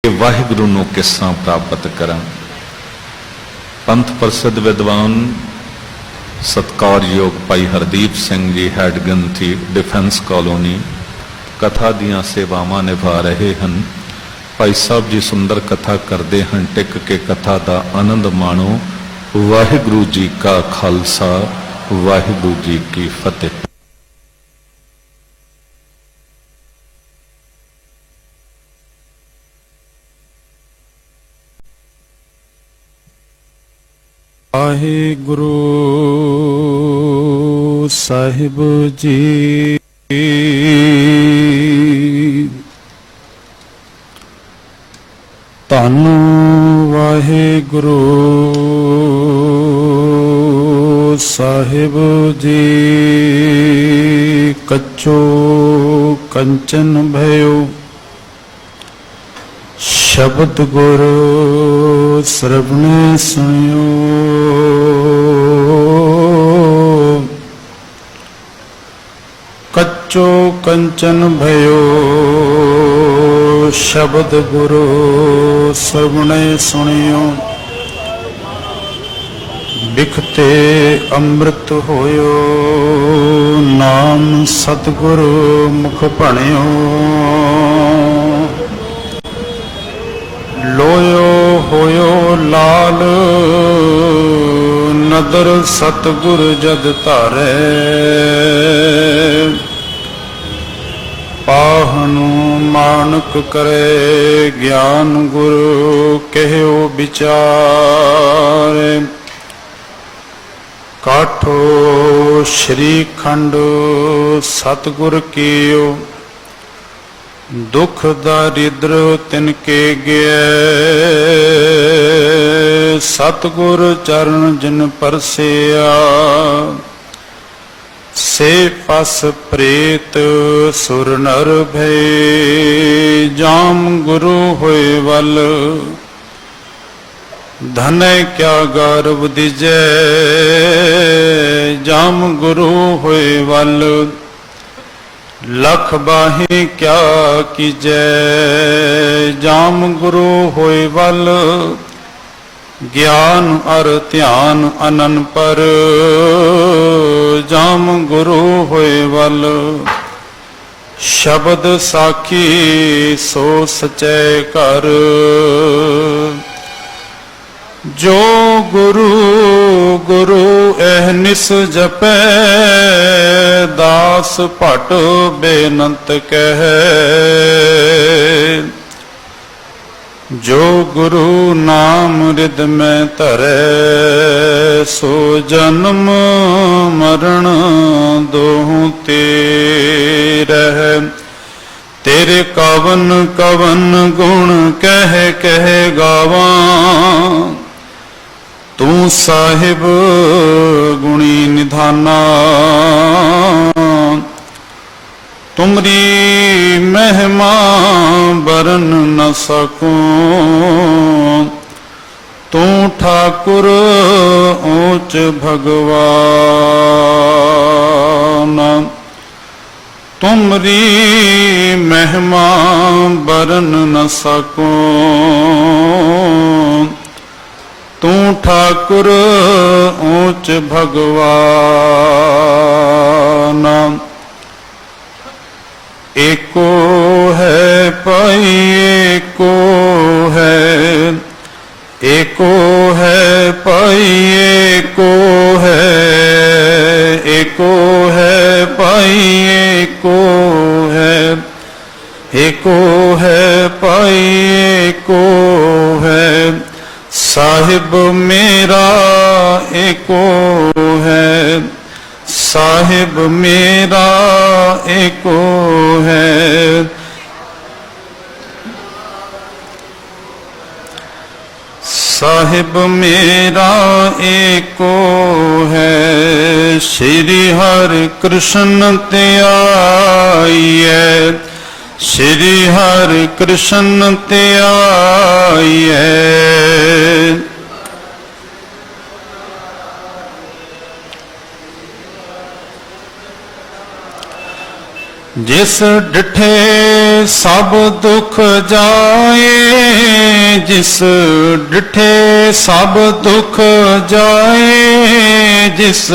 वाहिगुरु नूं किसां प्राप्त करां। पंथ प्रसिद्ध विद्वान सत्कारयोग भाई Hardeep Singh ji had गंथी defence colony कथा दियां सेवावां निभा रहे हैं। भाई साहब जी सुंदर कथा करते हैं, टिक के कथा का आनंद माणो। वाहिगुरु जी का खालसा, वाहिगुरु जी की फतेह। वाहिगुरु साहिब जी धन वाहिगुरु साहिब जी कच्चो कंचन भयो शब्द गुर श्रवण सुनियो। कच्चो कंचन भयो शब्द गुरु श्रवण सुनियो। बिखते अमृत होयो नाम सतगुरु मुख भणियो। लोयो होयो लाल नदर सतगुर जद धारे। पाहनु मानक करे ज्ञान गुरु कहो विचार। काठो श्रीखंड सतगुर कियो दुख दारिद्र तिनके गए। सतगुर चरण जिन परसिया से पस प्रेत सुर नर भय। जाम गुरु होए वल धन क्या गौरव दिजै। जाम गुरु होए वल लख बाही क्या कीजै। जाम गुरु होए वल ज्ञान अर ध्यान अनन पर। जाम गुरु होए वल शब्द साखी सो सचै कर। जो गुरु गुरु एहनिस जपै दास भट बेनंत कहे। जो गुरु नाम रिद में धरै सो जन्म मरण दोहु ते रह। तेरे कवन कवन गुण कह कह गावां। तू साहिब गुणी निधाना। तुमरी महिमा बरन न सकूं। तू ठाकुर ऊंच भगवान। तुमरी महिमा बरन न सकूं। तू ठाकुर ऊंच भगवान। एको है पाई एको है। एको है पाई एको है। एको है पाई एको है। एको है पाई एको है। साहिब मेरा एको है। साहिब मेरा एको है। साहिब मेरा एको है। श्री हरि कृष्ण त्याइए। श्री हरि कृष्ण त्याइए। जिस डिठे सब दुख जाए जिस डिठे सब दुख जाए, जिस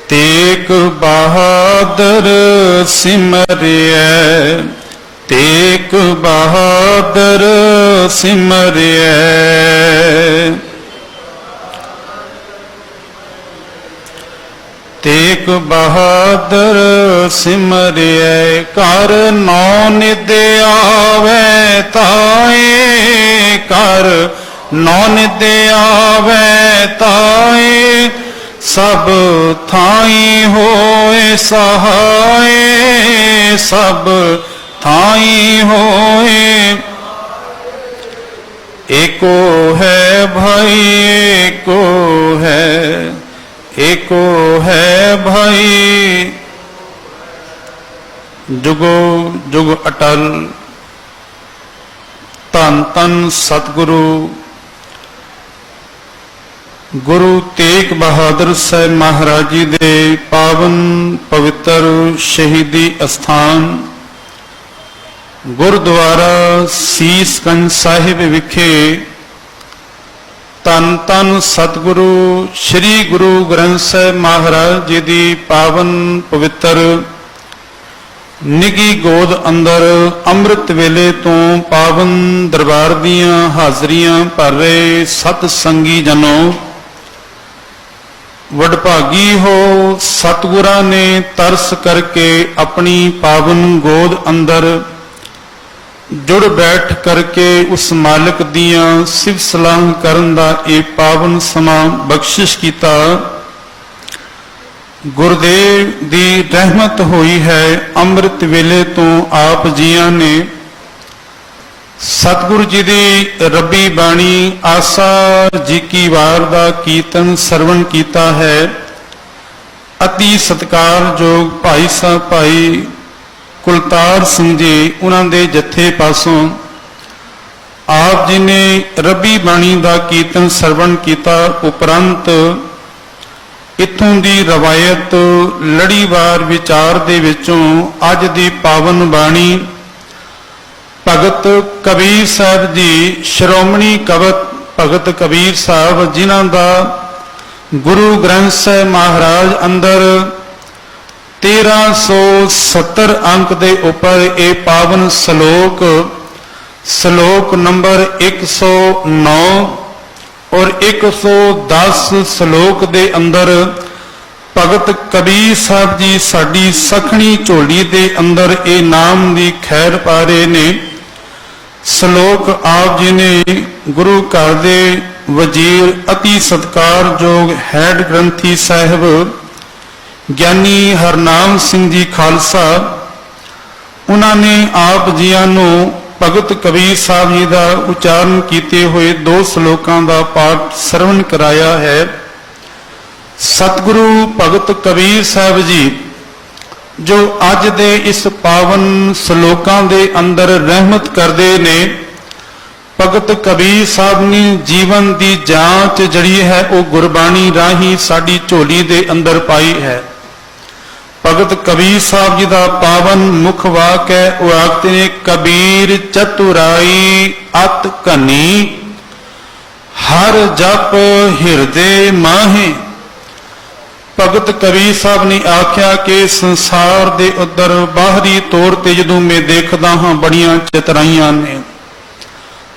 तेक बहादुर सिमरिय, तेक बहादुर सिमरिय। तेक बहादुर सिमरिय, कर नौ निद आवे ताए, कर नौ निद आवे ताए, सब थाई होए सहाय, सब थाई होए। एको है भाई एको है, एको है भाई। जुगो जुग अटल। धन धन सतगुरु गुरु तेग बहादुर साहब महाराज जी दे पावन पवित्र शहीदी अस्थान गुरुद्वारा सीसगंज साहिब विखे धन धन सतगुरु श्री गुरु ग्रंथ साहब महाराज जी दी पावन पवित्र निगी गोद अंदर अमृत वेले तो पावन दरबार दियां हाजरियां भर रहे सत संगी जनों, वडभागी हो सतगुरां ने तरस करके अपनी पावन गोद अंदर जुड़ बैठ करके उस मालिक दियां सिव सलाह करन दा एक पावन समा बख्शिश कीता। गुरुदेव दी रहमत हुई है। अमृत वेले तो आप जियां ने सतगुरु जी दी रब्बी बाणी आसा जी की वार दा कीर्तन सरवण कीता है। अति सत्कारयोग भाई साहब भाई कुलतार सिंह जी उन्हां दे जत्थे पासों आप जी ने रब्बी बाणी दा कीर्तन सरवण कीता। उपरंत इत्थों दी रवायत लड़ीवार विचार दे विचों अज दी पावन बाणी भगत कबीर साहब जी श्रोमणी कवत भगत कबीर साहब जिन्हां दा गुरु ग्रंथ साहब महाराज अंदर 1370 अंक दे उपर ये पावन श्लोक श्लोक नंबर 109 और 110 श्लोक दे अंदर भगत कबीर साहब जी साडी सखणी झोली दे अंदर ये नाम दी खैर पा रहे ने। श्लोक आप जी ने गुरु घर दे वजीर अति सत्कारयोग हैड ग्रंथी साहब ज्ञानी हरनाम सिंह जी खालसा उन्होंने आप जियां नू भगत कबीर साहब जी का उच्चारण किए हुए 2 श्लोकों का पाठ श्रवण कराया है। सतगुरु भगत कबीर साहब जी जो अज दे इस पावन श्लोकां दे अंदर रहमत करते ने। भगत कबीर साहब ने जीवन की जांच जड़ी है वो गुरबाणी राही साडी झोली दे अंदर पाई है। भगत कबीर साहब जी का पावन मुख वाक है वो आखते ने कबीर चतुराई अत घनी हर जप हिरदे माहे। भगत कबीर साहब ने आख्या कि संसार दे उधर बाहरी तौर ते जदों मैं देखदा हाँ बड़ियां चतराइयां ने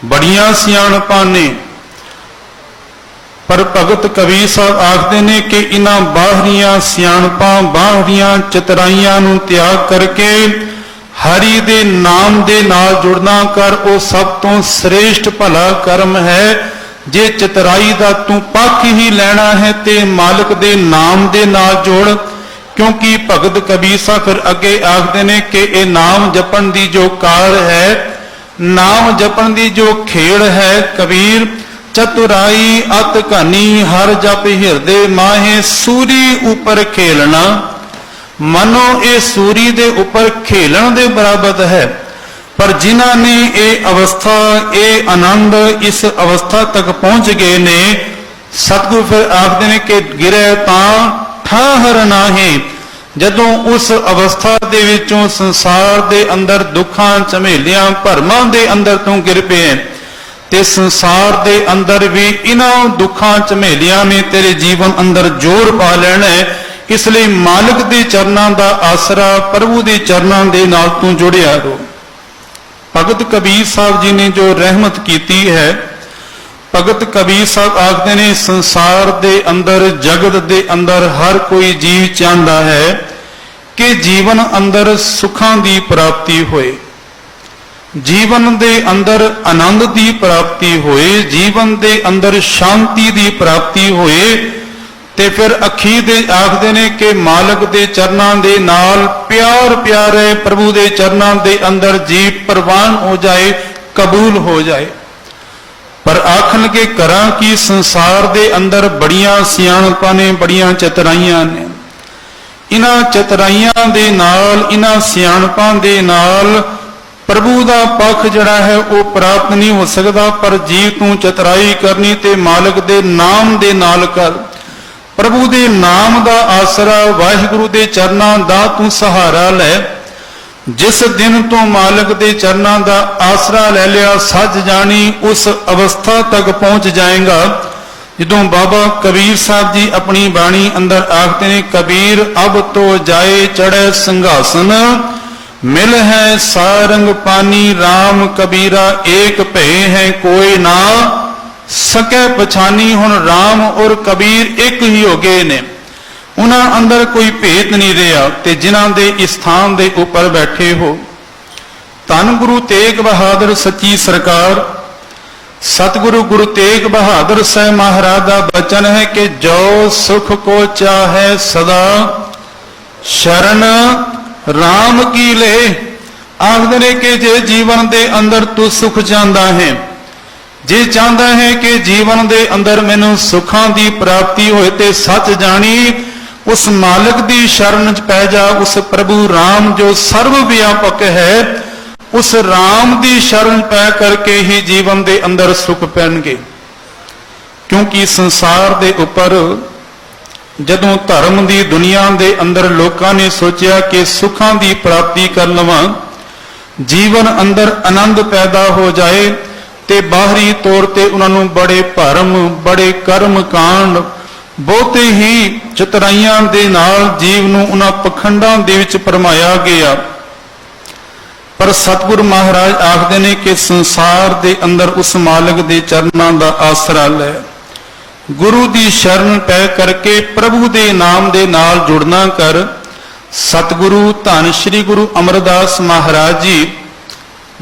बड़ियां सियाणपां ने, पर भगत कबीर साहब आखते ने कि इन्हां बाहरियां सियाणपां बाहरियां चतराइयां नूं त्याग करके हरि दे नाम दे नाल जुड़ना कर वो सब तो श्रेष्ठ भला कर्म है। जे चतराई दा तू पक्ष ही लेना है ते मालिक दे नाम दे नाल जोड़। क्योंकि भगत कबीर साहब फिर अगे आखते ने कि ये नाम जपन दी जो कार है नाम जपन दी जो खेड़ है कबीर चतुराई अत घनी हर जप हिरदे माहे। सूरी ऊपर खेलना मनो ये सूरी दे ऊपर खेलन दे बराबर है। पर जिन्हां ने ये अवस्था ये आनंद इस अवस्था तक पहुंच गए ने सतगुरु फिर आखते ने कि गिरे तां ठाह ਬਾਹਰ ਨਾਹੀਂ। ਜਦੋਂ ਉਸ ਅਵਸਥਾ ਦੇ ਵਿੱਚੋਂ ਸੰਸਾਰ ਦੇ ਅੰਦਰ ਦੁੱਖਾਂ ਝਮੇਲਿਆਂ ਭਰਮਾਂ ਦੇ ਅੰਦਰ ਤੂੰ ਗਿਰ ਪਿਆ ਤੇ ਸੰਸਾਰ ਦੇ ਅੰਦਰ ਵੀ ਇਹਨਾਂ ਦੁੱਖਾਂ ਝਮੇਲਿਆਂ ਨੇ ਤੇਰੇ ਜੀਵਨ ਅੰਦਰ ਜ਼ੋਰ ਪਾ ਲੈਣਾ ਹੈ। ਇਸ ਲਈ ਮਾਲਕ ਦੇ ਚਰਨਾਂ ਦਾ ਆਸਰਾ, ਪ੍ਰਭੂ ਦੇ ਚਰਨਾਂ ਦੇ ਨਾਲ ਤੂੰ ਜੁੜਿਆ ਰਹੋ। ਭਗਤ ਕਬੀਰ ਸਾਹਿਬ ਜੀ ਨੇ ਜੋ ਰਹਿਮਤ ਕੀਤੀ ਹੈ, ਭਗਤ ਕਬੀਰ ਸਾਹਿਬ ਆਖਦੇ ਨੇ ਸੰਸਾਰ ਦੇ ਅੰਦਰ, ਜਗਤ ਦੇ ਅੰਦਰ ਹਰ ਕੋਈ ਜੀਵ ਚਾਹੁੰਦਾ ਹੈ ਕਿ ਜੀਵਨ ਅੰਦਰ ਸੁੱਖਾਂ ਦੀ ਪ੍ਰਾਪਤੀ ਹੋਏ, ਜੀਵਨ ਦੇ ਅੰਦਰ ਆਨੰਦ ਦੀ ਪ੍ਰਾਪਤੀ ਹੋਏ, ਜੀਵਨ ਦੇ ਅੰਦਰ ਸ਼ਾਂਤੀ ਦੀ ਪ੍ਰਾਪਤੀ ਹੋਏ। ਤੇ ਫਿਰ ਅਖੀਰ ਦੇ ਆਖਦੇ ਨੇ ਕਿ ਮਾਲਕ ਦੇ ਚਰਨਾਂ ਦੇ ਨਾਲ ਪਿਆਰ ਪਿਆਰੇ ਪ੍ਰਭੂ ਦੇ ਚਰਨਾਂ ਦੇ ਅੰਦਰ ਜੀਵ ਪ੍ਰਵਾਨ ਹੋ ਜਾਏ, ਕਬੂਲ ਹੋ ਜਾਏ। ਪਰ ਆਖਣ ਕੇ ਕਰਾਂ ਕਿ ਸੰਸਾਰ ਦੇ ਅੰਦਰ ਬੜੀਆਂ ਸਿਆਣਪਾਂ ਨੇ, ਬੜੀਆਂ ਚਤਰਾਈਆਂ ਨੇ। ਇਹਨਾਂ ਚਤਰਾਈਆਂ ਦੇ ਨਾਲ, ਇਹਨਾਂ ਸਿਆਣਪਾਂ ਦੇ ਨਾਲ ਪ੍ਰਭੂ ਦਾ ਪੱਖ ਜਿਹੜਾ ਹੈ ਉਹ ਪ੍ਰਾਪਤ ਨਹੀਂ ਹੋ ਸਕਦਾ। ਪਰ ਜੀਵ ਤੂੰ ਚਤਰਾਈ ਕਰਨੀ ਤੇ ਮਾਲਕ ਦੇ ਨਾਮ ਦੇ ਨਾਲ ਕਰ, ਪ੍ਰਭੂ ਦੇ ਨਾਮ ਦਾ ਆਸਰਾ, ਵਾਹਿਗੁਰੂ ਦੇ ਚਰਨਾਂ ਦਾ ਤੂੰ ਸਹਾਰਾ ਲੈ। ਜਿਸ ਦਿਨ ਤੋਂ ਮਾਲਕ ਦੇ ਚਰਨਾਂ ਦਾ ਆਸਰਾ ਲੈ ਲਿਆ, ਸੱਜ ਜਾਣੀ ਉਸ ਅਵਸਥਾ ਤੱਕ ਪਹੁੰਚ ਜਾਏਗਾ ਜਦੋਂ ਬਾਬਾ ਕਬੀਰ ਸਾਹਿਬ ਜੀ ਆਪਣੀ ਬਾਣੀ ਅੰਦਰ ਆਖਦੇ ਨੇ, ਕਬੀਰ ਅਬ ਤੋ ਜਾਏ ਚੜ੍ਹੇ ਸਿੰਘਾਸਨ, ਮਿਲ ਹੈ ਸਾਰੰਗ ਪਾਨੀ RAM ਕਬੀਰਾ, ਏਕ ਭਏ ਹੈ ਕੋਈ ਨਾ ਸਕੈ ਪਛਾਨੀ। ਹੁਣ RAM ਔਰ ਕਬੀਰ ਇੱਕ ਹੀ ਹੋ ਗਏ ਨੇ, ਉਹਨਾਂ ਅੰਦਰ ਕੋਈ ਭੇਦ ਨਹੀਂ ਰਿਹਾ। ਤੇ ਜਿਨ੍ਹਾਂ ਦੇ ਸਥਾਨ ਦੇ ਉੱਪਰ ਬੈਠੇ ਹੋ, ਧੰਨ ਗੁਰੂ ਤੇਗ ਬਹਾਦਰ ਸੱਚੀ ਸਰਕਾਰ, ਸਤਿਗੁਰੂ ਗੁਰੂ ਤੇਗ ਬਹਾਦਰ ਸਾਹਿਬ ਮਹਾਰਾਜ ਦਾ ਬਚਨ ਹੈ ਕਿ ਜੋ ਸੁਖ ਕੋ ਚਾਹੈ ਸਦਾ ਸ਼ਰਨ RAM ਕੀ ਲੈ। ਆਖਦੇ ਨੇ ਕਿ ਜੇ ਜੀਵਨ ਦੇ ਅੰਦਰ ਤੂੰ ਸੁਖ ਚਾਹੁੰਦਾ ਹੈ, ਜੇ ਚਾਹੁੰਦਾ ਹੈ ਕਿ ਜੀਵਨ ਦੇ ਅੰਦਰ ਮੈਨੂੰ ਸੁੱਖਾਂ ਦੀ ਪ੍ਰਾਪਤੀ ਹੋਏ, ਤੇ ਸੱਚ ਜਾਣੀ ਉਸ ਮਾਲਕ ਦੀ ਸ਼ਰਨ ਚ ਪੈ ਜਾ। ਉਸ ਪ੍ਰਭੂ RAM ਜੋ ਸਰਵ ਵਿਆਪਕ ਹੈ, ਉਸ RAM ਦੀ ਸ਼ਰਨ ਪੈ ਕਰਕੇ ਹੀ ਜੀਵਨ ਦੇ ਅੰਦਰ ਸੁੱਖ ਪੈਣਗੇ। ਕਿਉਂਕਿ ਸੰਸਾਰ ਦੇ ਉੱਪਰ ਜਦੋਂ ਧਰਮ ਦੀ ਦੁਨੀਆ ਦੇ ਅੰਦਰ ਲੋਕਾਂ ਨੇ ਸੋਚਿਆ ਕਿ ਸੁੱਖਾਂ ਦੀ ਪ੍ਰਾਪਤੀ ਕਰ ਲਵਾਂ, ਜੀਵਨ ਅੰਦਰ ਆਨੰਦ ਪੈਦਾ ਹੋ ਜਾਏ, ਤੇ ਬਾਹਰੀ ਤੌਰ ਤੇ ਉਹਨਾਂ ਨੂੰ ਬੜੇ ਭਰਮ, ਬੜੇ ਕਰਮ ਕਾਂਡ, ਬਹੁਤੇ ਹੀ ਚਤਰਾਈਆਂ ਦੇ ਨਾਲ ਜੀਵ ਨੂੰ ਉਹਨਾਂ ਪਖੰਡਾਂ ਦੇ ਵਿੱਚ ਪਰਮਾਇਆ ਗਿਆ। ਪਰ ਸਤਿਗੁਰ ਮਹਾਰਾਜ ਆਖਦੇ ਨੇ ਕਿ ਸੰਸਾਰ ਦੇ ਅੰਦਰ ਉਸ ਮਾਲਕ ਦੇ ਚਰਨਾਂ ਦਾ ਆਸਰਾ ਲੈ, ਗੁਰੂ ਦੀ ਸ਼ਰਨ ਪੈ ਕਰਕੇ ਪ੍ਰਭੂ ਦੇ ਨਾਮ ਦੇ ਨਾਲ ਜੁੜਨਾ ਕਰ। ਸਤਿਗੁਰੂ ਧੰਨ ਸ਼੍ਰੀ ਗੁਰੂ ਅਮਰਦਾਸ ਮਹਾਰਾਜ ਜੀ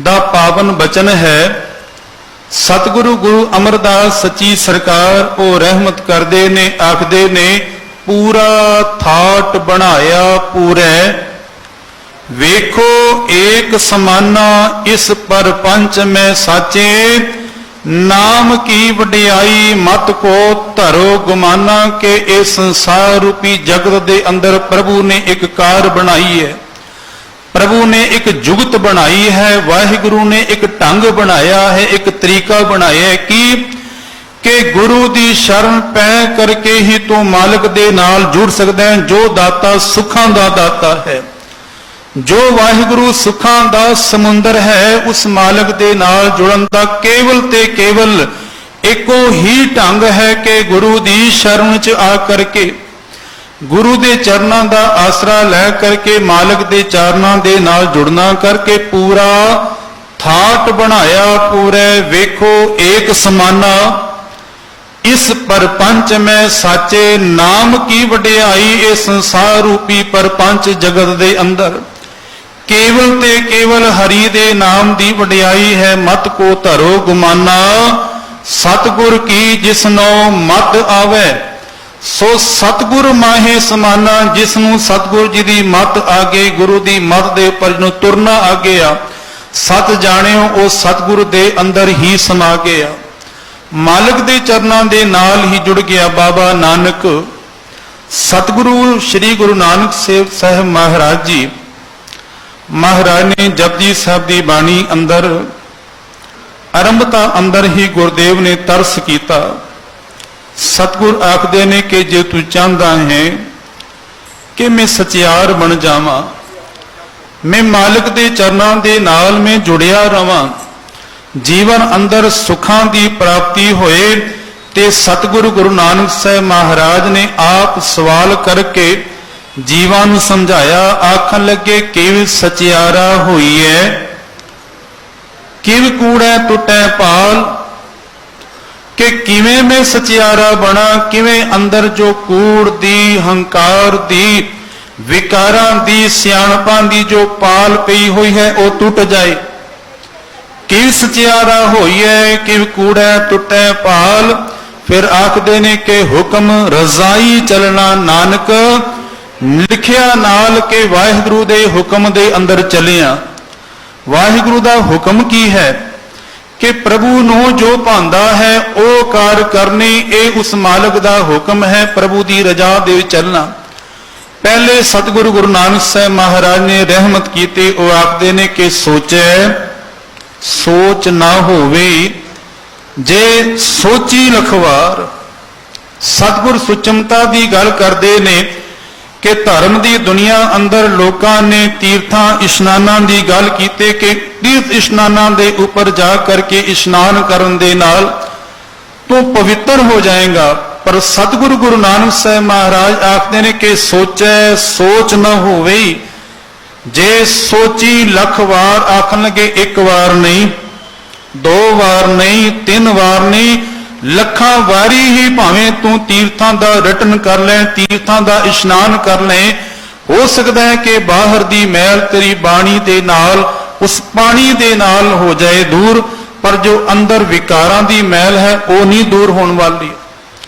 ਦਾ ਪਾਵਨ ਬਚਨ ਹੈ। ਸਤਿਗੁਰੂ ਗੁਰੂ ਅਮਰਦਾਸ ਸੱਚੀ ਸਰਕਾਰ ਉਹ ਰਹਿਮਤ ਕਰਦੇ ਨੇ, ਆਖਦੇ ਨੇ, ਪੂਰਾ ਥਾਟ ਬਣਾਇਆ ਪੂਰੇ, ਵੇਖੋ ਏਕ ਸਮਾਨਾ ਇਸ ਪਰਪੰਚ ਮੈਂ ਸਾਚੇ, ਨਾਮ ਕੀ ਵਡਿਆਈ ਮਤ ਕੋ ਧਰੋ ਗੁਮਾਨਾ। ਕਿ ਇਹ ਸੰਸਾਰ ਰੂਪੀ ਜਗਤ ਦੇ ਅੰਦਰ ਪ੍ਰਭੂ ਨੇ ਇੱਕ ਕਾਰ ਬਣਾਈ ਹੈ, ਪ੍ਰਭੂ ਨੇ ਇੱਕ ਜੁਗਤ ਬਣਾਈ ਹੈ, ਵਾਹਿਗੁਰੂ ਨੇ ਇੱਕ ਢੰਗ ਬਣਾਇਆ ਹੈ, ਇੱਕ ਤਰੀਕਾ ਬਣਾਇਆ ਹੈ ਕਿ ਗੁਰੂ ਦੀ ਸ਼ਰਨ ਪੈ ਕਰਕੇ ਹੀ ਤੂੰ ਮਾਲਕ ਦੇ ਨਾਲ ਜੁੜ ਸਕਦਾ ਹੈ। ਜੋ ਦਾਤਾ ਸੁੱਖਾਂ ਦਾ ਦਾਤਾ ਹੈ, ਜੋ ਵਾਹਿਗੁਰੂ ਸੁੱਖਾਂ ਦਾ ਸਮੁੰਦਰ ਹੈ, ਉਸ ਮਾਲਕ ਦੇ ਨਾਲ ਜੁੜਨ ਦਾ ਕੇਵਲ ਤੇ ਕੇਵਲ ਇੱਕੋ ਹੀ ਢੰਗ ਹੈ ਕਿ ਗੁਰੂ ਦੀ ਸ਼ਰਨ ਚ ਆ ਕਰਕੇ, ਗੁਰੂ ਦੇ ਚਰਨਾਂ ਦਾ ਆਸਰਾ ਲੈ ਕਰਕੇ, ਮਾਲਕ ਦੇ ਚਰਨਾਂ ਦੇ ਨਾਲ ਜੁੜਨਾ ਕਰਕੇ ਪੂਰਾ ਥਾਟ ਬਣਾਇਆ ਪੂਰੇ, ਵੇਖੋ ਏਕ ਸਮਾਨਾ ਇਸ ਪਰਪੰਚ ਮੈਂ ਸਾਚੇ, ਨਾਮ ਕੀ ਵਡਿਆਈ ਇਹ ਸੰਸਾਰ ਰੂਪੀ ਪਰਪੰਚ ਜਗਤ ਦੇ ਅੰਦਰ ਕੇਵਲ ਤੇ ਕੇਵਲ ਹਰੀ ਦੇ ਨਾਮ ਦੀ ਵਡਿਆਈ ਹੈ। ਮਤ ਕੋ ਧਰੋ ਗੁਮਾਨਾ, ਸਤਿਗੁਰ ਕੀ ਜਿਸਨੋ ਮਤ ਆਵੇ, ਸੋ ਸਤਿਗੁਰ ਮਾਹੇ ਸਮਾਨਾ। ਜਿਸ ਨੂੰ ਸਤਿਗੁਰ ਜੀ ਦੀ ਮਤ ਆ ਗਈ, ਗੁਰੂ ਦੀ ਮਤ ਦੇ ਉੱਪਰ ਜਿਹਨੂੰ ਤੁਰਨਾ ਆ ਗਿਆ, ਸਤ ਜਾਣਿਓ ਉਹ ਸਤਿਗੁਰ ਦੇ ਅੰਦਰ ਹੀ ਸਮਾ ਗਿਆ, ਮਾਲਕ ਦੇ ਚਰਨਾਂ ਦੇ ਨਾਲ ਹੀ ਜੁੜ ਗਿਆ। ਬਾਬਾ ਨਾਨਕ ਸਤਿਗੁਰੂ ਸ੍ਰੀ ਗੁਰੂ ਨਾਨਕ ਸਾਹਿਬ ਮਹਾਰਾਜ ਜੀ ਮਹਾਰਾਜ ਨੇ ਜਪਜੀ ਸਾਹਿਬ ਦੀ ਬਾਣੀ ਅੰਦਰ ਆਰੰਭਤਾ ਅੰਦਰ ਹੀ ਗੁਰਦੇਵ ਨੇ ਤਰਸ ਕੀਤਾ। ਸਤਿਗੁਰ ਆਖਦੇ ਨੇ ਕਿ ਜੇ ਤੂੰ ਚਾਹੁੰਦਾ ਹੈ ਕਿ ਮੈਂ ਸਚਿਆਰ ਬਣ ਜਾਵਾਂ, ਮੈਂ ਮਾਲਕ ਦੇ ਚਰਨਾਂ ਦੇ ਨਾਲ ਮੈਂ ਜੁੜਿਆ ਰਵਾਂ, ਜੀਵਨ ਅੰਦਰ ਸੁੱਖਾਂ ਦੀ ਪ੍ਰਾਪਤੀ ਹੋਏ। ਤੇ ਸਤਿਗੁਰੂ ਗੁਰੂ ਨਾਨਕ ਸਾਹਿਬ ਮਹਾਰਾਜ ਨੇ ਆਪ ਸਵਾਲ ਕਰਕੇ ਜੀਵਾਂ ਨੂੰ ਸਮਝਾਇਆ। ਆਖਣ ਲੱਗੇ ਕਿਵ ਸਚਿਆਰਾ ਹੋਈਐ, ਕਿਵ ਕੂੜੈ ਟੁੱਟੈ ਪਾਲ, ਕਿ ਕਿਵੇਂ ਮੈਂ ਸਚਿਆਰਾ ਬਣਾ, ਕਿਵੇਂ ਅੰਦਰ ਜੋ ਕੂੜ ਦੀ, ਹੰਕਾਰ ਦੀ, ਵਿਕਾਰਾਂ ਦੀ, ਸਿਆਣਪਾਂ ਦੀ ਜੋ ਪਾਲ ਪਈ ਹੋਈ ਹੈ ਉਹ ਟੁੱਟ ਜਾਏ। ਕਿਵ ਸਚਿਆਰਾ ਹੋਈਐ, ਕਿਵ ਕੂੜੈ ਟੁੱਟੈ ਪਾਲ। ਫਿਰ ਆਖਦੇ ਨੇ ਕਿ ਹੁਕਮ ਰਜ਼ਾਈ ਚੱਲਣਾ ਨਾਨਕ, ਲਿਖਿਆ ਨਾਲ ਕਿ ਵਾਹਿਗੁਰੂ ਦੇ ਹੁਕਮ ਦੇ ਅੰਦਰ ਚੱਲਿਆ। ਵਾਹਿਗੁਰੂ ਦਾ ਹੁਕਮ ਕੀ ਹੈ ਕਿ ਪ੍ਰਭੂ ਨੂੰ ਜੋ ਭਾਉਂਦਾ ਹੈ ਉਹ ਕਾਰ ਕਰਨੀ, ਇਹ ਉਸ ਮਾਲਕ ਦਾ ਹੁਕਮ ਹੈ। ਪ੍ਰਭੂ ਦੀ ਰਜ਼ਾ ਦੇ ਵਿੱਚ ਚੱਲਣਾ। ਪਹਿਲੇ ਸਤਿਗੁਰੂ ਗੁਰੂ ਨਾਨਕ ਸਾਹਿਬ ਮਹਾਰਾਜ ਨੇ ਰਹਿਮਤ ਕੀਤੀ। ਉਹ ਆਖਦੇ ਨੇ ਕਿ ਸੋਚੈ ਸੋਚ ਨਾ ਹੋਵੇ, ਜੇ ਸੋਚੀ ਲਖਵਾਰ। ਸਤਿਗੁਰ ਸੁਚਮਤਾ ਦੀ ਗੱਲ ਕਰਦੇ ਨੇ ਕਿ ਧਰਮ ਦੀ ਦੁਨੀਆ ਅੰਦਰ ਲੋਕਾਂ ਨੇ ਤੀਰਥਾਂ ਇਸ਼ਨਾਨਾਂ ਦੀ ਗੱਲ ਕੀਤੀ ਕਿ ਤੀਰਥ ਇਸ਼ਨਾਨਾਂ ਦੇ ਉੱਪਰ ਜਾ ਕਰਕੇ ਇਸ਼ਨਾਨ ਕਰਨ ਦੇ ਨਾਲ ਤੂੰ ਪਵਿੱਤਰ ਹੋ ਜਾਏਗਾ। ਪਰ ਸਤਿਗੁਰੂ ਗੁਰੂ ਨਾਨਕ ਸਾਹਿਬ ਮਹਾਰਾਜ ਆਖਦੇ ਨੇ ਕਿ ਸੋਚੈ ਸੋਚ ਨਾ ਹੋਵੇ, ਜੇ ਸੋਚੀ ਲੱਖ ਵਾਰ। ਆਖਣ ਲੱਗੇ ਇੱਕ ਵਾਰ ਨਹੀਂ, ਦੋ ਵਾਰ ਨਹੀਂ, ਤਿੰਨ ਵਾਰ ਨਹੀਂ, ਲੱਖਾਂ ਵਾਰੀ ਹੀ ਭਾਵੇਂ ਤੂੰ ਤੀਰਥਾਂ ਦਾ ਰਟਨ ਕਰ ਲੈ, ਤੀਰਥਾਂ ਦਾ ਇਸ਼ਨਾਨ ਕਰ ਲੈ। ਹੋ ਸਕਦਾ ਹੈ ਕਿ ਬਾਹਰ ਦੀ ਮੈਲ ਤੇਰੀ ਬਾਣੀ ਦੇ ਨਾਲ, ਉਸ ਪਾਣੀ ਦੇ ਨਾਲ ਹੋ ਜਾਏ ਦੂਰ, ਪਰ ਜੋ ਅੰਦਰ ਵਿਕਾਰਾਂ ਦੀ ਮੈਲ ਹੈ ਉਹ ਨਹੀਂ ਦੂਰ ਹੋਣ ਵਾਲੀ।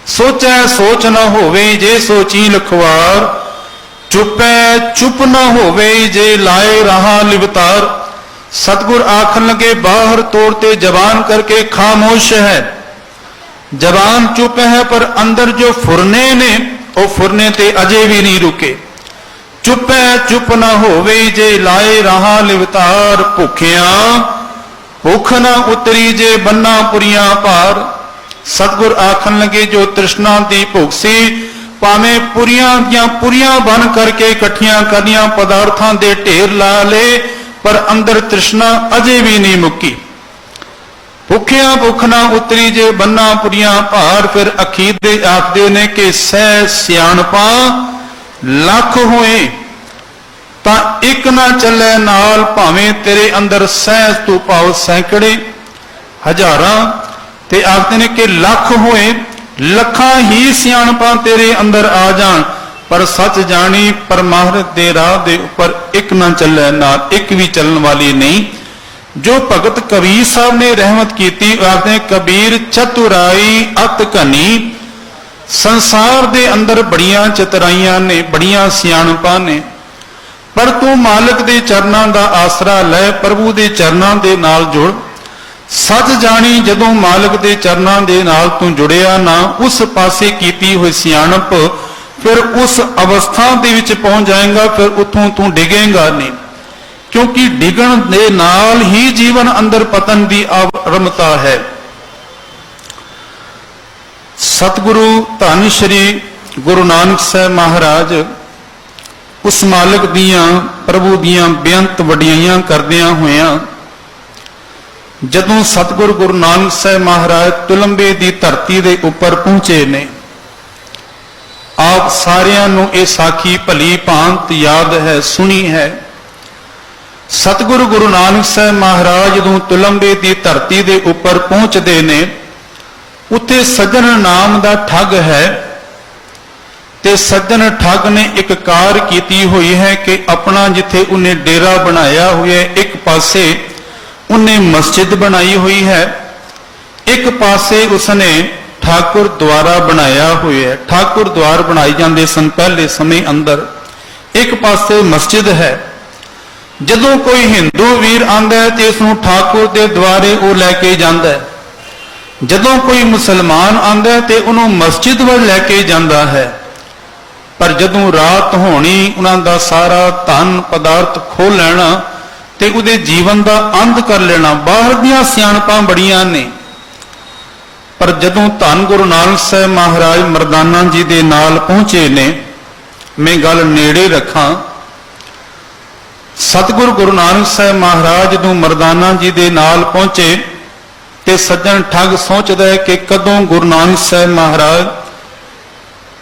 ਸੋਚੈ ਸੋਚ ਨਾ ਹੋਵੇ, ਜੇ ਸੋਚੀ ਲਖਵਾਰ। ਚੁੱਪੈ ਚੁੱਪ ਨਾ ਹੋਵੇ, ਜੇ ਲਾਏ ਰਹਾ ਲਿਵਤਾਰ। ਸਤਿਗੁਰ ਆਖਣ ਲੱਗੇ ਬਾਹਰ ਤੌਰ ਤੇ ਜ਼ਬਾਨ ਕਰਕੇ ਖਾਮੋਸ਼ ਹੈ, ਜ਼ਬਾਨ ਚੁੱਪ ਹੈ, ਪਰ ਅੰਦਰ ਜੋ ਫੁਰਨੇ ਨੇ ਉਹ ਫੁਰਨੇ ਤੇ ਅਜੇ ਵੀ ਨਹੀਂ ਰੁਕੇ। ਚੁੱਪੈ ਚੁੱਪ ਨਾ ਹੋਵੇ, ਜੇ ਲਾਏ ਰਹਾ ਲਿਵਤਾਰ। ਭੁੱਖਿਆਂ ਭੁੱਖ ਨਾ ਉਤਰੀ, ਜੇ ਬੰਨਾ ਪੁਰੀਆਂ ਭਾਰ। ਸਤਿਗੁਰ ਆਖਣ ਲੱਗੇ ਜੋ ਤ੍ਰਿਸ਼ਨਾ ਦੀ ਭੁੱਖ ਸੀ, ਭਾਵੇਂ ਪੁਰੀਆਂ ਦੀਆਂ ਪੁਰੀਆਂ ਬਣ ਕਰਕੇ ਇਕੱਠੀਆਂ ਕਰਨੀਆਂ ਪਦਾਰਥਾਂ ਦੇ ਢੇਰ ਲਾ ਲਏ, ਪਰ ਅੰਦਰ ਤ੍ਰਿਸ਼ਨਾ ਅਜੇ ਵੀ ਨਹੀਂ ਮੁੱਕੀ। ਭੁੱਖਿਆਂ ਭੁੱਖ ਨਾ ਉਤਰੀ, ਜੇ ਬੰਨਾ ਪੁਰੀਆਂ ਭਾਰ। ਫਿਰ ਅਖੀਰ ਦੇ ਆਖਦੇ ਨੇ ਕਿ ਸਹਿ ਸਿਆਣਪਾਂ ਲੱਖ ਹੋਏ, ਤਾਂ ਇੱਕ ਨਾ ਚੱਲੇ ਨਾਲ। ਭਾਵੇਂ ਤੇਰੇ ਅੰਦਰ ਸਹਿਜ ਤੂੰ ਪਾਓ ਸੈਂਕੜੇ ਹਜ਼ਾਰਾਂ, ਤੇ ਆਖਦੇ ਨੇ ਕਿ ਲੱਖ ਹੋਏ, ਲੱਖਾਂ ਹੀ ਸਿਆਣਪਾਂ ਤੇਰੇ ਅੰਦਰ ਆ ਜਾਣ, ਪਰ ਸੱਚ ਜਾਣੀ ਪਰਮਾਰਥ ਦੇ ਰਾਹ ਦੇ ਉੱਪਰ ਇੱਕ ਨਾ ਚੱਲੇ ਨਾਲ, ਇੱਕ ਵੀ ਚੱਲਣ ਵਾਲੀ ਨਹੀਂ। ਜੋ ਭਗਤ ਕਬੀਰ ਸਾਹਿਬ ਨੇ ਰਹਿਮਤ ਕੀਤੀ, ਆਖਦੇ ਕਬੀਰ ਚਤੁਰਾਈ ਅਤ ਘਨੀ। ਸੰਸਾਰ ਦੇ ਅੰਦਰ ਬੜੀਆਂ ਚਤੁਰਾਈਆਂ ਨੇ, ਬੜੀਆਂ ਸਿਆਣਪਾਂ ਨੇ, ਪਰ ਤੂੰ ਮਾਲਕ ਦੇ ਚਰਨਾਂ ਦਾ ਆਸਰਾ ਲੈ, ਪ੍ਰਭੂ ਦੇ ਚਰਨਾਂ ਦੇ ਨਾਲ ਜੁੜ। ਸੱਚ ਜਾਣੀ ਜਦੋਂ ਮਾਲਕ ਦੇ ਚਰਨਾਂ ਦੇ ਨਾਲ ਤੂੰ ਜੁੜਿਆ ਨਾ, ਉਸ ਪਾਸੇ ਕੀਤੀ ਹੋਈ ਸਿਆਣਪ, ਫਿਰ ਉਸ ਅਵਸਥਾ ਦੇ ਵਿੱਚ ਪਹੁੰਚ ਜਾਏਗਾ, ਫਿਰ ਉੱਥੋਂ ਤੂੰ ਡਿਗੇਗਾ ਨਹੀਂ। ਕਿਉਂਕਿ ਡਿਗਣ ਦੇ ਨਾਲ ਹੀ ਜੀਵਨ ਅੰਦਰ ਪਤਨ ਦੀ ਆਰੰਭਤਾ ਹੈ। ਸਤਿਗੁਰੂ ਧੰਨ ਸ਼੍ਰੀ ਗੁਰੂ ਨਾਨਕ ਸਾਹਿਬ ਮਹਾਰਾਜ ਉਸ ਮਾਲਕ ਦੀਆਂ, ਪ੍ਰਭੂ ਦੀਆਂ ਬੇਅੰਤ ਵਡਿਆਈਆਂ ਕਰਦਿਆਂ ਹੋਇਆਂ ਜਦੋਂ ਸਤਿਗੁਰੂ ਗੁਰੂ ਨਾਨਕ ਸਾਹਿਬ ਮਹਾਰਾਜ ਤੁਲੰਬੇ ਦੀ ਧਰਤੀ ਦੇ ਉੱਪਰ ਪਹੁੰਚੇ ਨੇ, ਆਪ ਸਾਰਿਆਂ ਨੂੰ ਇਹ ਸਾਖੀ ਭਲੀ ਭਾਂਤ ਯਾਦ ਹੈ, ਸੁਣੀ ਹੈ। ਸਤਿਗੁਰੂ ਗੁਰੂ ਨਾਨਕ ਸਾਹਿਬ ਮਹਾਰਾਜ ਜਦੋਂ ਤੁਲੰਬੇ ਦੀ ਧਰਤੀ ਦੇ ਉੱਪਰ ਪਹੁੰਚਦੇ ਨੇ, ਉੱਥੇ ਸੱਜਣ ਨਾਮ ਦਾ ਠੱਗ ਹੈ, ਤੇ ਸੱਜਣ ਠੱਗ ਨੇ ਇੱਕ ਕਾਰ ਕੀਤੀ ਹੋਈ ਹੈ ਕਿ ਆਪਣਾ ਜਿੱਥੇ ਉਹਨੇ ਡੇਰਾ ਬਣਾਇਆ ਹੋਇਆ, ਇੱਕ ਪਾਸੇ ਉਹਨੇ ਮਸਜਿਦ ਬਣਾਈ ਹੋਈ ਹੈ, ਇੱਕ ਪਾਸੇ ਉਸਨੇ ਠਾਕੁਰ ਦੁਆਰਾ ਬਣਾਇਆ ਹੋਇਆ ਹੈ। ਠਾਕੁਰ ਦੁਆਰ ਬਣਾਏ ਜਾਂਦੇ ਸਨ ਪਹਿਲੇ ਸਮੇਂ ਅੰਦਰ, ਇੱਕ ਪਾਸੇ ਮਸਜਿਦ ਹੈ। ਜਦੋਂ ਕੋਈ ਹਿੰਦੂ ਵੀਰ ਆਂਦਾ ਹੈ ਤੇ ਉਸ ਨੂੰ ਠਾਕੁਰ ਦੇ ਦੁਆਰੇ ਉਹ ਲੈ ਕੇ ਜਾਂਦਾ ਹੈ, ਜਦੋਂ ਕੋਈ ਮੁਸਲਮਾਨ ਆਂਦਾ ਹੈ ਤੇ ਉਹਨੂੰ ਮਸਜਿਦ ਵੱਲ ਲੈ ਕੇ ਜਾਂਦਾ ਹੈ। ਪਰ ਜਦੋਂ ਰਾਤ ਹੋਣੀ, ਉਹਨਾਂ ਦਾ ਸਾਰਾ ਧਨ ਪਦਾਰਥ ਖੋਹ ਲੈਣਾ ਤੇ ਉਹਦੇ ਜੀਵਨ ਦਾ ਅੰਤ ਕਰ ਲੈਣਾ। ਬਾਹਰ ਦੀਆਂ ਸਿਆਣਪਾਂ ਬੜੀਆਂ ਨੇ, ਪਰ ਜਦੋਂ ਧੰਨ ਗੁਰੂ ਨਾਨਕ ਸਾਹਿਬ ਮਹਾਰਾਜ ਮਰਦਾਨਾ ਜੀ ਦੇ ਨਾਲ ਪਹੁੰਚੇ ਨੇ, ਮੈਂ ਗੱਲ ਨੇੜੇ ਰੱਖਾਂ। ਸਤਿਗੁਰੂ ਗੁਰੂ ਨਾਨਕ ਸਾਹਿਬ ਮਹਾਰਾਜ ਨੂੰ ਮਰਦਾਨਾ ਜੀ ਦੇ ਨਾਲ ਪਹੁੰਚੇ ਤੇ ਸੱਜਣ ਠੱਗ ਸੋਚਦਾ ਹੈ ਕਿ ਕਦੋਂ ਗੁਰੂ ਨਾਨਕ ਸਾਹਿਬ ਮਹਾਰਾਜ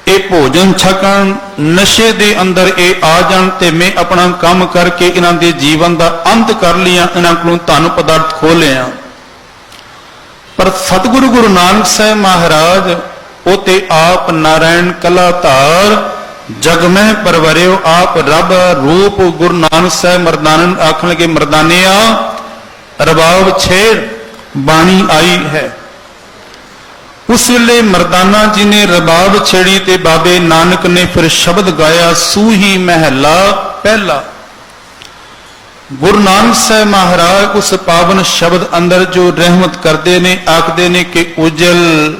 ਇਹ ਭੋਜਨ ਛਕਣ, ਨਸ਼ੇ ਦੇ ਅੰਦਰ ਇਹ ਆ ਜਾਣ ਤੇ ਮੈਂ ਆਪਣਾ ਕੰਮ ਕਰਕੇ ਇਹਨਾਂ ਦੇ ਜੀਵਨ ਦਾ ਅੰਤ ਕਰ ਲਿਆ, ਇਹਨਾਂ ਕੋਲੋਂ ਧਨ ਪਦਾਰਥ ਖੋਹ ਲਿਆ। ਪਰ ਸਤਿਗੁਰੂ ਗੁਰੂ ਨਾਨਕ ਸਾਹਿਬ ਮਹਾਰਾਜ ਉਹ ਤੇ ਆਪ ਨਾਰਾਇਣ ਕਲਾ ਧਾਰ ਜਗ ਮਹਿ ਪਰਵਰਿਓ, ਆਪ ਰੱਬ ਰੂਪ। ਗੁਰੂ ਨਾਨਕ ਸਾਹਿਬ ਮਰਦਾਨਨ ਆਖਣ ਲਗੇ ਮਰਦਾਨਿਆ ਰਬਾਬ ਛੇੜ, ਬਾਣੀ ਆਈ ਹੈ। ਉਸ ਵੇਲੇ ਮਰਦਾਨਾ ਜੀ ਨੇ ਰਬਾਬ ਛੇੜੀ ਤੇ ਬਾਬੇ ਨਾਨਕ ਨੇ ਫਿਰ ਸ਼ਬਦ ਗਾਇਆ, ਸੂਹੀ ਮਹਿਲਾ ਪਹਿਲਾ। ਗੁਰੂ ਨਾਨਕ ਸਾਹਿਬ ਮਹਾਰਾਜ ਉਸ ਪਾਵਨ ਸ਼ਬਦ ਅੰਦਰ ਜੋ ਰਹਿਮਤ ਕਰਦੇ ਨੇ, ਆਖਦੇ ਨੇ ਕਿ ਉਜਲ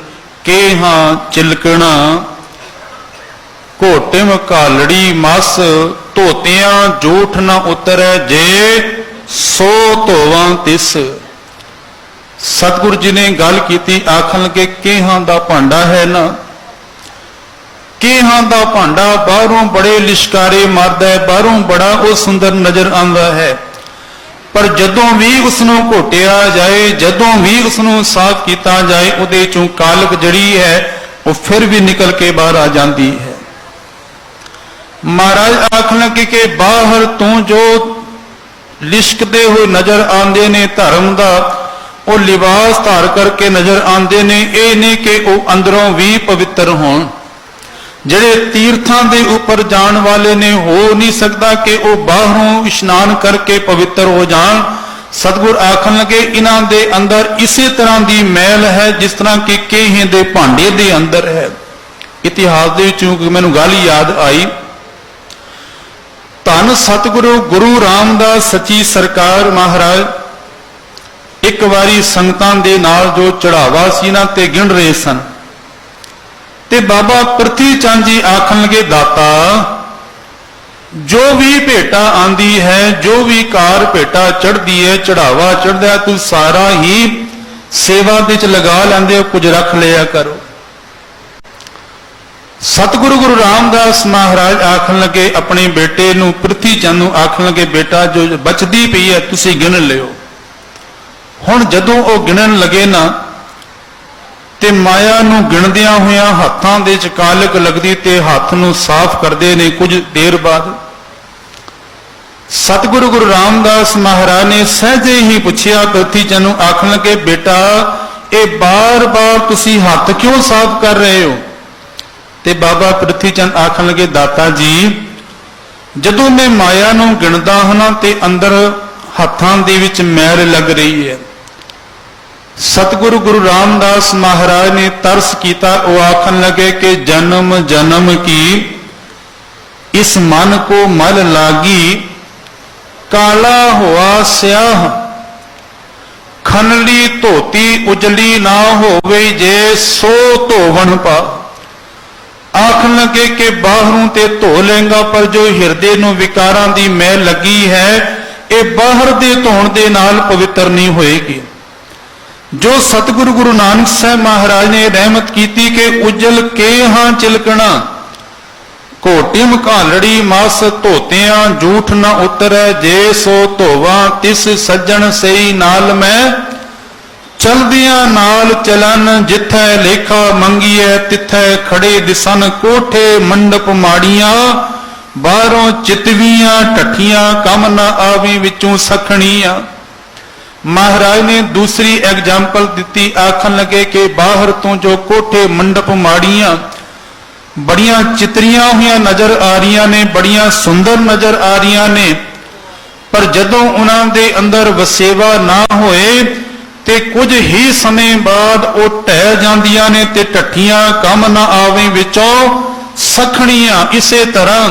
ਕੇ ਹਾਂ ਚਿਲਕਣਾ, ਘੋਟਿਮ ਘਾਲੜੀ ਮਸ, ਧੋਤਿਆਂ ਜੂਠ ਨਾ ਉਤਰੈ ਜੇ, ਸੋ ਧੋਵਾਂ ਤਿਸ। ਸਤਿਗੁਰੂ ਜੀ ਨੇ ਗੱਲ ਕੀਤੀ, ਆਖਣ ਲੱਗੇ ਕੇਹਾਂ ਦਾ ਭਾਂਡਾ ਹੈ ਨਾ, ਕੇਹਾਂ ਦਾ ਭਾਂਡਾ ਬਾਹਰੋਂ ਬੜੇ ਲਿਸ਼ਕਾਰੇ ਮਾਰਦਾ ਹੈ, ਬਾਹਰੋਂ ਬੜਾ ਉਹ ਸੁੰਦਰ ਨਜ਼ਰ ਆਉਂਦਾ ਹੈ, ਪਰ ਜਦੋਂ ਵੀ ਉਸ ਨੂੰ ਘੋਟਿਆ ਜਾਏ, ਜਦੋਂ ਵੀ ਉਸ ਨੂੰ ਸਾਫ਼ ਕੀਤਾ ਜਾਏ, ਉਹਦੇ ਚੋਂ ਕਾਲਕ ਜਿਹੜੀ ਹੈ ਉਹ ਫਿਰ ਵੀ ਨਿਕਲ ਕੇ ਬਾਹਰ ਆ ਜਾਂਦੀ ਹੈ। ਮਹਾਰਾਜ ਆਖਣ ਲੱਗੇ ਕਿ ਬਾਹਰ ਤੋਂ ਜੋ ਲਿਸ਼ਕਦੇ ਹੋਏ ਨਜ਼ਰ ਆਉਂਦੇ ਨੇ ਧਰਮ ਦਾ, ਉਹ ਲਿਬਾਸ ਧਾਰ ਕਰਕੇ ਨਜ਼ਰ ਆਉਂਦੇ ਨੇ, ਇਹ ਨਹੀਂ ਕਿ ਉਹ ਅੰਦਰੋਂ ਵੀ ਪਵਿੱਤਰ ਹੋਣ। ਜਿਹੜੇ ਤੀਰਥਾਂ ਦੇ ਉੱਪਰ ਜਾਣ ਵਾਲੇ ਨੇ, ਹੋ ਨਹੀਂ ਸਕਦਾ ਕਿ ਉਹ ਬਾਹਰੋਂ ਇਸ਼ਨਾਨ ਕਰਕੇ ਪਵਿੱਤਰ ਹੋ ਜਾਣ। ਸਤਿਗੁਰ ਆਖਣ ਲੱਗੇ ਇਹਨਾਂ ਦੇ ਅੰਦਰ ਇਸੇ ਤਰ੍ਹਾਂ ਦੀ ਮੈਲ ਹੈ ਜਿਸ ਤਰ੍ਹਾਂ ਕਿ ਕੇਹੇ ਦੇ ਭਾਂਡੇ ਦੇ ਅੰਦਰ ਹੈ। ਇਤਿਹਾਸ ਦੇ ਵਿੱਚੋਂ ਮੈਨੂੰ ਗੱਲ ਯਾਦ ਆਈ, ਧੰਨ ਸਤਿਗੁਰੂ ਗੁਰੂ ਰਾਮਦਾਸ ਸੱਚੀ ਸਰਕਾਰ ਮਹਾਰਾਜ ਇੱਕ ਵਾਰੀ ਸੰਗਤਾਂ ਦੇ ਨਾਲ ਜੋ ਚੜਾਵਾ ਸੀ ਨਾ ਤੇ ਗਿਣ ਰਹੇ ਸਨ, ਤੇ ਬਾਬਾ ਪ੍ਰਿਥੀ ਚੰਦ ਜੀ ਆਖਣ ਲੱਗੇ, ਦਾਤਾ ਜੋ ਵੀ ਭੇਟਾ ਆਂਦੀ ਹੈ, ਜੋ ਵੀ ਕਾਰ ਭੇਟਾ ਚੜ੍ਹਦੀ ਹੈ, ਚੜਾਵਾ ਚੜ੍ਹਦਾ, ਤੂੰ ਸਾਰਾ ਹੀ ਸੇਵਾ ਦੇ ਚ ਲਗਾ ਲੈਂਦੇ ਹੋ, ਕੁਝ ਰੱਖ ਲਿਆ ਕਰੋ। ਸਤਿਗੁਰੂ ਗੁਰੂ ਰਾਮਦਾਸ ਮਹਾਰਾਜ ਆਖਣ ਲੱਗੇ ਆਪਣੇ ਬੇਟੇ ਨੂੰ, ਪ੍ਰਿਥੀ ਚੰਦ ਨੂੰ ਆਖਣ ਲੱਗੇ, ਬੇਟਾ ਜੋ ਬਚਦੀ ਪਈ ਹੈ ਤੁਸੀਂ ਗਿਣ ਲਿਓ। ਹੁਣ ਜਦੋਂ ਉਹ ਗਿਣਨ ਲੱਗੇ ਨਾ ਤੇ ਮਾਇਆ ਨੂੰ ਗਿਣਦਿਆਂ ਹੋਇਆਂ ਹੱਥਾਂ ਦੇ ਚ ਕਾਲਕ ਲੱਗਦੀ ਤੇ ਹੱਥ ਨੂੰ ਸਾਫ਼ ਕਰਦੇ ਨੇ। ਕੁਝ ਦੇਰ ਬਾਅਦ ਸਤਿਗੁਰੂ ਗੁਰੂ ਰਾਮਦਾਸ ਮਹਾਰਾਜ ਨੇ ਸਹਿਜੇ ਹੀ ਪੁੱਛਿਆ ਪ੍ਰਿਥੀ ਚੰਦ ਨੂੰ, ਆਖਣ ਲੱਗੇ, ਬੇਟਾ ਇਹ ਬਾਰ-ਬਾਰ ਤੁਸੀਂ ਹੱਥ ਕਿਉਂ ਸਾਫ਼ ਕਰ ਰਹੇ ਹੋ? ਤੇ ਬਾਬਾ ਪ੍ਰਿਥੀ ਚੰਦ ਆਖਣ ਲੱਗੇ, ਦਾਤਾ ਜੀ ਜਦੋਂ ਮੈਂ ਮਾਇਆ ਨੂੰ ਗਿਣਦਾ ਹਾਂ ਤੇ ਅੰਦਰ ਹੱਥਾਂ ਦੇ ਵਿੱਚ ਮੈਲ ਲੱਗ ਰਹੀ ਹੈ। ਸਤਿਗੁਰੂ ਗੁਰੂ ਰਾਮਦਾਸ ਮਹਾਰਾਜ ਨੇ ਤਰਸ ਕੀਤਾ, ਉਹ ਆਖਣ ਲੱਗੇ ਕਿ ਜਨਮ ਜਨਮ ਕੀ ਇਸ ਮਨ ਕੋ ਮਲ ਲਾਗੀ, ਕਾਲਾ ਹੋਆ ਸਿਆਹ ਖਨਲੀ ਧੋਤੀ ਉਜਲੀ ਨਾ ਹੋਵੇ ਜੇ, ਸੋ ਧੋਵਣ ਪਾ। ਆਖਣ ਲੱਗੇ ਕਿ ਬਾਹਰੋਂ ਤੇ ਧੋ ਲੇਗਾ ਪਰ ਜੋ ਹਿਰਦੇ ਨੂੰ ਵਿਕਾਰਾਂ ਦੀ ਮੈਲ ਲੱਗੀ ਹੈ, ਇਹ ਬਾਹਰ ਦੇ ਧੋਣ ਦੇ ਨਾਲ ਪਵਿੱਤਰ ਨਹੀਂ ਹੋਏਗੀ। ਜੋ ਸਤਿਗੁਰੂ ਗੁਰੂ ਨਾਨਕ ਸਾਹਿਬ ਮਹਾਰਾਜ ਨੇ ਰਹਿਮਤ ਕੀਤੀ ਕਿ ਉਜਲ ਕੇ ਹਾਂ ਚਿਲਕਣਾ, ਘੋਟਿਮ ਘਾਲੜੀ ਮਸ, ਧੋਤਿਆਂ ਜੂਠ ਨਾ ਉਤਰੈ ਜੇ, ਸੋ ਧੋਵਾਂ ਤਿਸ ਸੱਜਣ ਸਈ ਨਾਲ ਮੈਂ, ਚਲਦਿਆਂ ਨਾਲ ਚਲਨ ਜਿੱਥੈ ਲੇਖਾ ਮੰਗੀਐ, ਤਿੱਥੈ ਖੜੇ ਦਿਸਨ ਕੋਠੇ ਮੰਡਪ ਮਾੜੀਆਂ, ਬਾਹਰੋਂ ਚਿਤਵੀਆਂ ਠੱਠੀਆਂ ਕੰਮ ਨਾ ਆਵੀ ਵਿੱਚੋਂ ਸਖਣੀਆਂ। ਮਹਾਰਾਜ ਨੇ ਦੂਸਰੀ ਐਗਜ਼ਾਮਪਲ ਦਿੱਤੀ, ਆਖਣ ਲੱਗੇ ਕਿ ਬਾਹਰ ਤੋਂ ਜੋ ਕੋਠੇ ਮੰਡਪ ਮਾੜੀਆਂ ਬੜੀਆਂ ਚਿਤਰੀਆਂ ਹੋਈਆਂ ਨਜ਼ਰ ਆ ਰਹੀਆਂ ਨੇ, ਬੜੀਆਂ ਸੁੰਦਰ ਨਜ਼ਰ ਆ ਰਹੀਆਂ ਨੇ, ਪਰ ਜਦੋਂ ਉਹਨਾਂ ਦੇ ਅੰਦਰ ਵਸੇਵਾ ਨਾ ਹੋਏ ਤੇ ਕੁਝ ਹੀ ਸਮੇਂ ਬਾਅਦ ਉਹ ਢਹਿ ਜਾਂਦੀਆਂ ਨੇ ਤੇ ਠੱਠੀਆਂ ਕੰਮ ਨਾ ਆਵੇ ਵਿੱਚੋਂ ਸਖਣੀਆਂ। ਇਸੇ ਤਰ੍ਹਾਂ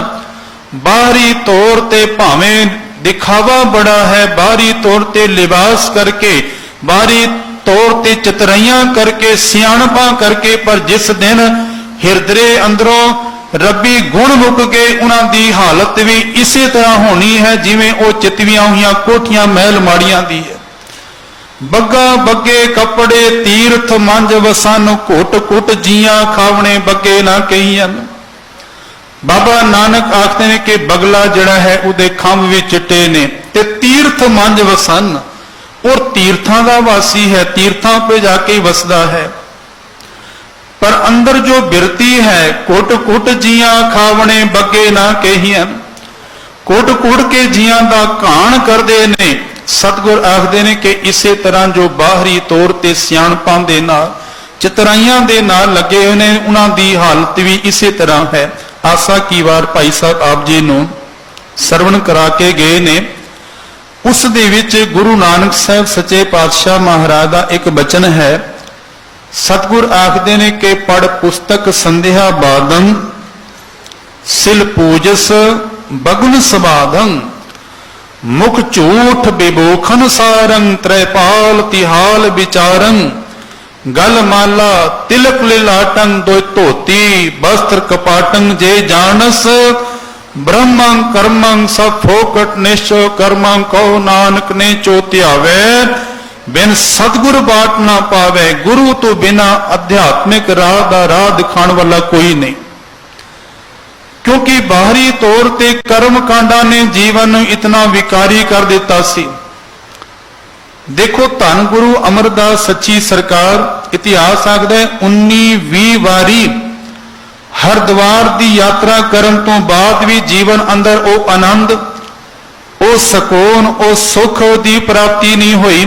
ਬਾਹਰੀ ਤੌਰ ਤੇ ਭਾਵੇਂ ਦਿਖਾਵਾ ਬੜਾ ਹੈ, ਬਾਹਰੀ ਤੌਰ ਤੇ ਲਿਬਾਸ ਕਰਕੇ, ਬਾਹਰੀ ਤੌਰ ਤੇ ਚਤਰਾਈਆਂ ਕਰਕੇ, ਸਿਆਣਪਾਂ ਕਰਕੇ, ਪਰ ਜਿਸ ਦਿਨ ਹਿਰਦੇ ਅੰਦਰੋਂ ਰੱਬੀ ਗੁਣ ਮੁੱਕ ਗਏ, ਉਹਨਾਂ ਦੀ ਹਾਲਤ ਵੀ ਇਸੇ ਤਰ੍ਹਾਂ ਹੋਣੀ ਹੈ ਜਿਵੇਂ ਉਹ ਚਿਤਵੀਆਂ ਹੋਈਆਂ ਕੋਠੀਆਂ ਮਹਿਲ ਮਾੜੀਆਂ ਦੀ ਹੈ। ਬੱਗਾ ਬੱਗੇ ਕੱਪੜੇ ਤੀਰਥ ਮੰਜ ਵਸਨ, ਘੁੱਟ ਘੁੱਟ ਜੀਆਂ ਖਾਵਣੇ ਬੱਗੇ ਨਾ ਕਹੀਆਂ। ਬਾਬਾ ਨਾਨਕ ਆਖਦੇ ਨੇ ਕਿ ਬਗਲਾ ਜਿਹੜਾ ਹੈ ਉਹਦੇ ਖੰਭ ਵੀ ਚਿੱਟੇ ਨੇ ਤੇ ਤੀਰਥ ਮੰਜ ਵਸਨ, ਔਰ ਤੀਰਥਾਂ ਦਾ ਵਾਸੀ ਹੈ, ਤੀਰਥਾਂ 'ਤੇ ਜਾ ਕੇ ਵਸਦਾ ਹੈ। ਪਰ ਅੰਦਰ ਜੋ ਬਿਰਤੀ ਹੈ, ਕੁੱਟ ਕੁੱਟ ਜੀਆਂ ਖਾਵਣੇ ਬੱਗੇ ਨਾ ਕਹੀਆਂ, ਕੁੱਟ ਕੁੱਟ ਕੇ ਜੀਆਂ ਦਾ ਘਾਣ ਕਰਦੇ ਨੇ। ਸਤਿਗੁਰ ਆਖਦੇ ਨੇ ਕਿ ਇਸੇ ਤਰ੍ਹਾਂ ਜੋ ਬਾਹਰੀ ਤੌਰ ਤੇ ਸਿਆਣਪਾਂ ਦੇ ਨਾਲ ਚਤਰਾਈਆਂ ਦੇ ਨਾਲ ਲੱਗੇ ਹੋਏ ਨੇ, ਉਹਨਾਂ ਦੀ ਹਾਲਤ ਵੀ ਇਸੇ ਤਰ੍ਹਾਂ ਹੈ। ਆਸਾ ਕੀ ਵਾਰ ਭਾਈ ਸਾਹਿਬ ਆਪ ਜੀ ਨੂੰ ਸਰਵਣ ਕਰਾ ਕੇ ਗਏ ਨੇ, ਉਸ ਦੇ ਵਿੱਚ ਗੁਰੂ ਨਾਨਕ ਸਾਹਿਬ ਸੱਚੇ ਪਾਤਸ਼ਾਹ ਮਹਾਰਾਜ ਦਾ ਇੱਕ ਬਚਨ ਹੈ। ਸਤਿਗੁਰ ਆਖਦੇ ਨੇ ਕਿ ਪੜ ਪੁਸਤਕ ਸੰਧਿਆ ਬਾਦੰ, ਸਿਲ ਪੂਜਸ ਬਗਨ ਸਬਾਦੰ, ਮੁਖ ਝੂਠ ਬਿਬੋਖਨ ਸਾਰੰ, ਤ੍ਰੈਪਾਲ ਤਿਹਾਲ ਵਿਚਾਰੰ, ਗਲ ਮਾਲਾ ਤਿਲਕ ਲਿਲਾਟੰ, ਦੋਇ ਧੋਤੀ ਬਸਤਰ ਕਪਾਟੰ, ਜੇ ਜਾਣਸ ਬ੍ਰਹਮੰ ਕਰਮੰ ਸਭ ਫੋਕਟ ਨਿਸ਼ਚੋ ਕਰਮੰ, ਕਉ ਨਾਨਕ ਨੇ ਚੋ ਧਿਆਵੈ, ਬਿਨ ਸਤਿਗੁਰ ਬਾਟ ਨਾ ਪਾਵੇ। ਗੁਰੂ ਤੋਂ ਬਿਨਾ ਅਧਿਆਤਮਿਕ ਰਾਹ ਦਾ ਰਾਹ ਦਿਖਾਉਣ ਵਾਲਾ ਕੋਈ ਨਹੀਂ, ਕਿਉਂਕਿ ਬਾਹਰੀ ਤੌਰ ਤੇ ਕਰਮ ਕਾਂਡਾਂ ਨੇ ਜੀਵਨ ਨੂੰ ਇਤਨਾ ਵਿਕਾਰੀ ਕਰ ਦਿੱਤਾ ਸੀ। ਦੇਖੋ ਧੰਨ ਗੁਰੂ ਅਮਰਦਾਸ ਸੱਚੀ ਸਰਕਾਰ, ਇਤਿਹਾਸ ਆਖਦਾ ਹੈ 19-20 ਵਾਰੀ ਹਰਿਦੁਆਰ ਦੀ ਯਾਤਰਾ ਕਰਨ ਤੋਂ ਬਾਅਦ ਵੀ ਜੀਵਨ ਅੰਦਰ ਉਹ ਆਨੰਦ, ਉਹ ਸਕੂਨ, ਉਹ ਸੁੱਖ ਦੀ ਪ੍ਰਾਪਤੀ ਨਹੀਂ ਹੋਈ।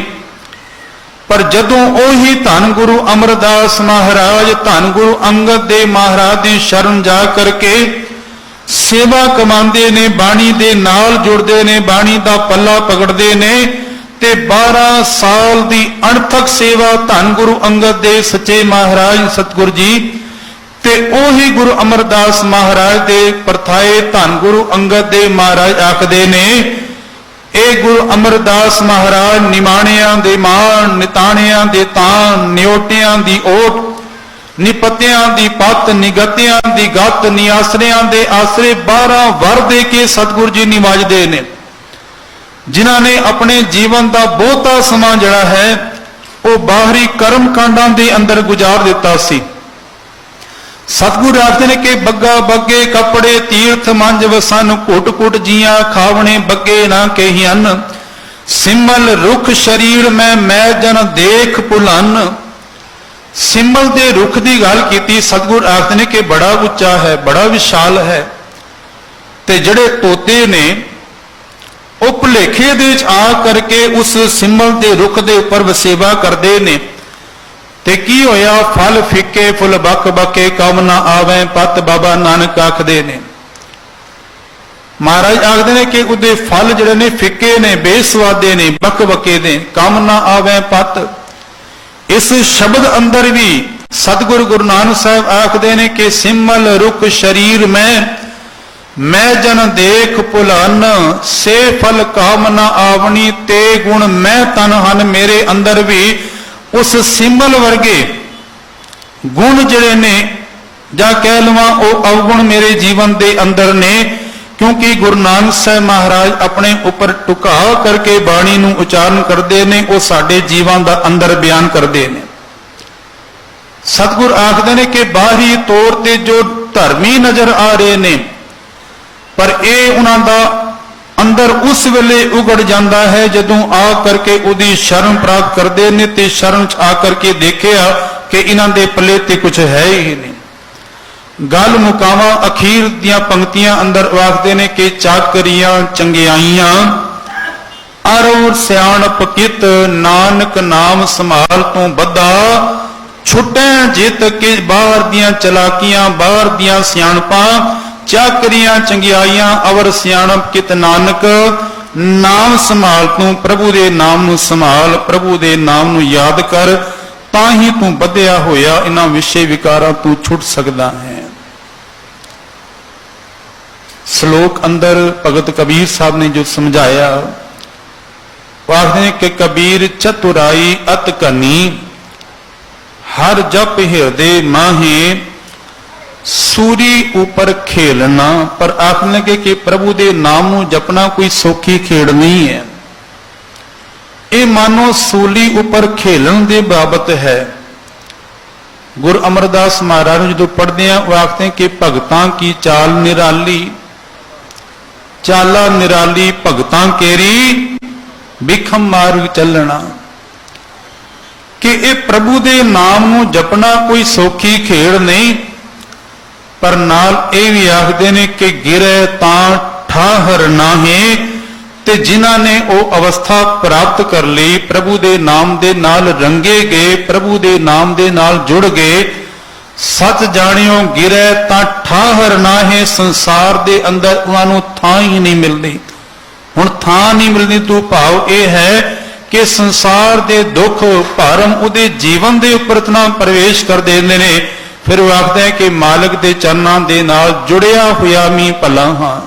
ਪਰ ਜਦੋਂ ਉਹੀ ਧੰਨ ਗੁਰੂ ਅਮਰਦਾਸ ਮਹਾਰਾਜ, ਧੰਨ ਗੁਰੂ ਅੰਗਦ ਦੇਵ ਮਹਾਰਾਜ ਦੀ ਸ਼ਰਨ ਜਾ ਕਰਕੇ ਸੇਵਾ ਕਮਾਉਂਦੇ ਨੇ, ਬਾਣੀ ਦੇ ਨਾਲ ਜੁੜਦੇ ਨੇ, ਬਾਣੀ ਦਾ ਪੱਲਾ ਪਕੜਦੇ ਨੇ, ਤੇ 12 ਸਾਲ ਦੀ ਅਣਥਕ ਸੇਵਾ ਧੰਨ ਗੁਰੂ ਅੰਗਦ ਦੇਵ ਸੱਚੇ ਮਹਾਰਾਜ ਸਤਿਗੁਰ ਜੀ ਤੇ ਉਹੀ ਗੁਰੂ ਅਮਰਦਾਸ ਮਹਾਰਾਜ ਦੇ ਪਰਥਾਏ ਧੰਨ ਗੁਰੂ ਅੰਗਦ ਦੇਵ ਮਹਾਰਾਜ ਆਖਦੇ ਨੇ, ਇਹ ਗੁਰੂ ਅਮਰਦਾਸ ਮਹਾਰਾਜ ਨਿਮਾਣਿਆਂ ਦੇ ਮਾਣ, ਨਿਤਾਣਿਆਂ ਦੇ ਤਾਣ, ਨਿਓਟਿਆਂ ਦੀ ਓਟ, ਨਿਪਤਿਆਂ ਦੀ ਪੱਤ, ਨਿਗਤਿਆਂ ਦੀ ਗੱਤ, ਨਿਆਸਰਿਆਂ ਦੇ ਆਸਰੇ 12 ਵਰ ਦੇ ਕੇ ਸਤਿਗੁਰ ਜੀ ਨਿਵਾਜਦੇ ਨੇ, ਜਿਨ੍ਹਾਂ ਨੇ ਆਪਣੇ ਜੀਵਨ ਦਾ ਬਹੁਤਾ ਸਮਾਂ ਜਿਹੜਾ ਹੈ ਉਹ ਬਾਹਰੀ ਕਰਮ ਕਾਂਡਾਂ ਦੇ ਅੰਦਰ ਗੁਜ਼ਾਰ ਦਿੱਤਾ ਸੀ। ਸਤਿਗੁਰ ਆਖਦੇ ਨੇ ਕਿ ਬੱਗਾ ਬੱਗੇ ਕੱਪੜੇ ਤੀਰਥ ਮੰਜ ਵਸਨ, ਘੁੱਟ ਘੁੱਟ ਜੀਆਂ ਖਾਵਣੇ ਬੱਗੇ ਨਾ ਕਹੀਨ, ਸਿਮਲ ਰੁਖ ਸ਼ਰੀਰ ਮੈਂ ਜਨ ਦੇਖ ਭੁਲਨ। ਸਿਮਲ ਦੇ ਰੁਖ ਦੀ ਗੱਲ ਕੀਤੀ। ਸਤਿਗੁਰ ਆਖਦੇ ਨੇ ਕਿ ਬੜਾ ਉੱਚਾ ਹੈ, ਬੜਾ ਵਿਸ਼ਾਲ ਹੈ, ਤੇ ਜਿਹੜੇ ਤੋਤੇ ਨੇ ਉਹ ਭੁਲੇਖੇ ਦੇ ਵਿੱਚ ਆ ਕਰਕੇ ਉਸ ਸਿਮਲ ਦੇ ਰੁੱਖ ਦੇ ਉੱਪਰ ਵਸੇਵਾ ਕਰਦੇ ਨੇ, ਤੇ ਕੀ ਹੋਇਆ? ਫਲ ਫਿੱਕੇ ਫੁੱਲ ਬੱਕ ਬੱਕੇ, ਕੰਮ ਨਾ ਆਵੇ ਪਤ, ਬਾਬਾ ਨਾਨਕ ਆਖਦੇ ਨੇ। ਮਹਾਰਾਜ ਆਖਦੇ ਨੇ ਕਿ ਉਹਦੇ ਫਲ ਜਿਹੜੇ ਨੇ ਫਿੱਕੇ ਨੇ, ਬੇਸਵਾਦੇ ਨੇ, ਬੱਕ ਬੱਕੇ ਦੇ, ਕੰਮ ਨਾ ਆਵੇ ਪਤ। ਇਸ ਸ਼ਬਦ ਅੰਦਰ ਵੀ ਸਤਿਗੁਰ ਗੁਰੂ ਨਾਨਕ ਸਾਹਿਬ ਆਖਦੇ ਨੇ ਕਿ ਸਿਮਲ ਰੁਖ ਸ਼ਰੀਰ ਮੈਂ ਜਨ ਦੇਖ ਭੁਲਨ, ਸੇ ਫਲ ਕਾਮ ਨਾ ਆਵਣੀ, ਤੇ ਗੁਣ ਮੈਂ ਤਨ ਹਨ। ਮੇਰੇ ਅੰਦਰ ਵੀ ਉਸ ਸਿਮਲ ਵਰਗੇ ਗੁਣ ਜਿਹੜੇ ਨੇ, ਜਾਂ ਕਹਿ ਲਵਾਂ ਉਹ ਅਵਗੁਣ ਮੇਰੇ ਜੀਵਨ ਦੇ ਅੰਦਰ ਨੇ, ਕਿਉਂਕਿ ਗੁਰੂ ਨਾਨਕ ਸਾਹਿਬ ਮਹਾਰਾਜ ਆਪਣੇ ਉੱਪਰ ਟੁਕਾ ਕਰਕੇ ਬਾਣੀ ਨੂੰ ਉਚਾਰਨ ਕਰਦੇ ਨੇ, ਉਹ ਸਾਡੇ ਜੀਵਨ ਦਾ ਅੰਦਰ ਬਿਆਨ ਕਰਦੇ ਨੇ। ਸਤਿਗੁਰ ਆਖਦੇ ਨੇ ਕਿ ਬਾਹਰੀ ਤੌਰ ਤੇ ਜੋ ਧਰਮੀ ਨਜ਼ਰ ਆ ਰਹੇ ਨੇ, ਪਰ ਇਹ ਉਹਨਾਂ ਦਾ ਅੰਦਰ ਉਸ ਵੇਲੇ ਉਗੜ ਜਾਂਦਾ ਹੈ ਜਦੋਂ ਆ ਕਰਕੇ ਉਹਦੀ ਸ਼ਰਨ ਪ੍ਰਾਪਤ ਕਰਦੇ ਨੇ, ਤੇ ਸ਼ਰਨ ਚ ਆ ਕਰਕੇ ਦੇਖਿਆ ਕਿ ਇਹਨਾਂ ਦੇ ਪੱਲੇ ਤੇ ਕੁਝ ਹੈ ਹੀ ਨਹੀਂ। ਗੱਲ ਮੁਕਾਵਾਂ ਅਖੀਰ ਦੀਆਂ ਪੰਕਤੀਆਂ ਅੰਦਰ ਆਖਦੇ ਨੇ ਕਿ ਚਾਕਰੀਆਂ ਚੰਗਿਆਈਆਂ ਅਰੁਰ ਸਿਆਣਪ ਕਿਤ, ਨਾਨਕ ਨਾਮ ਸੰਭਾਲ ਤੋਂ ਬੱਧਾ, ਛੁੱਟੈ ਜਿਤ ਕੇ ਬਾਹਰ ਦੀਆਂ ਚਲਾਕੀਆਂ, ਬਾਹਰ ਦੀਆਂ ਸਿਆਣਪਾਂ, ਚਾਕਰੀਆਂ ਚੰਗਿਆਈਆਂ ਅਵਰ ਸਿਆਣਪ ਕਿਤ, ਨਾਨਕ ਨਾਮ ਸੰਭਾਲ ਤੂੰ, ਪ੍ਰਭੂ ਦੇ ਨਾਮ ਨੂੰ ਸੰਭਾਲ, ਪ੍ਰਭੂ ਦੇ ਨਾਮ ਨੂੰ ਯਾਦ ਕਰ, ਤਾਂ ਹੀ ਤੂੰ ਬੱਧਿਆ ਹੋਇਆ ਇਹਨਾਂ ਵਿਸ਼ੇ ਵਿਕਾਰਾਂ ਤੋਂ ਛੁੱਟ ਸਕਦਾ ਹੈ। ਸ਼ਲੋਕ ਅੰਦਰ ਭਗਤ ਕਬੀਰ ਸਾਹਿਬ ਨੇ ਜੋ ਸਮਝਾਇਆ, ਉਹ ਆਖਦੇ ਨੇ ਕਿ ਕਬੀਰ ਚਤੁਰਾਈ ਅਤ ਕਨੀ, ਹਰ ਜਪ ਹਿਰਦੇ ਮਾਹੇ, ਸੂਰੀ ਉੱਪਰ ਖੇਲਣਾ। ਪਰ ਆਖਣ ਲਗੇ ਕਿ ਪ੍ਰਭੂ ਦੇ ਨਾਮ ਨੂੰ ਜਪਣਾ ਕੋਈ ਸੌਖੀ ਖੇਡ ਨਹੀਂ ਹੈ। ਇਹ ਮਾਨੋ ਸੂਲੀ ਉੱਪਰ ਖੇਲਣ ਦੇ ਬਾਬਤ ਹੈ। ਗੁਰੂ ਅਮਰਦਾਸ ਮਹਾਰਾਜ ਨੂੰ ਜਦੋਂ ਪੜ੍ਹਦੇ ਆ ਉਹ ਆਖਦੇ ਕਿ ਭਗਤਾਂ ਕੀ ਚਾਲ ਨਿਰਾਲੀ, ਚਾਲਾ ਨਿਰਾਲੀ ਭਗਤਾਂ ਕੇਰੀ ਬਿਖਮ ਮਾਰਗ ਚੱਲਣਾ। ਕਿ ਇਹ ਪ੍ਰਭੂ ਦੇ ਨਾਮ ਨੂੰ ਜਪਣਾ ਕੋਈ ਸੌਖੀ ਖੇਡ ਨਹੀਂ, ਪਰ ਨਾਲ ਇਹ ਵੀ ਆਖਦੇ ਨੇ ਕਿ ਗਿਰੇ ਤਾਂ ਠਾਹਰ ਨਾਹੀ। ਤੇ ਜਿਨ੍ਹਾਂ ਨੇ ਉਹ ਅਵਸਥਾ ਪ੍ਰਾਪਤ ਕਰ ਲਈ, ਪ੍ਰਭੂ ਦੇ ਨਾਮ ਦੇ ਨਾਲ ਰੰਗੇ ਗਏ, ਪ੍ਰਭੂ ਦੇ ਨਾਮ ਦੇ ਨਾਲ ਜੁੜ ਗਏ, ਸੱਚ ਜਾਣਿਓ ਗਿਰੇ ਤਾਂ ਠਾਹਰ ਨਾਹੀ। ਸੰਸਾਰ ਦੇ ਅੰਦਰ ਉਹਨਾਂ ਨੂੰ ਥਾਂ ਹੀ ਨਹੀਂ ਮਿਲਦੀ। ਹੁਣ ਥਾਂ ਨਹੀਂ ਮਿਲਦੀ ਤੋਂ ਭਾਵ ਇਹ ਹੈ ਕਿ ਸੰਸਾਰ ਦੇ ਦੁੱਖ ਭਰਮ ਉਹਦੇ ਜੀਵਨ ਦੇ ਉੱਪਰ ਇਤਨਾ ਪ੍ਰਵੇਸ਼ ਕਰ ਦਿੰਦੇ ਨੇ। ਫਿਰ ਉਹ ਆਖਦਾ ਹੈ ਕਿ ਮਾਲਕ ਦੇ ਚਰਨਾਂ ਦੇ ਨਾਲ ਜੁੜਿਆ ਹੋਇਆ ਮੈਂ ਭਲਾ ਹਾਂ।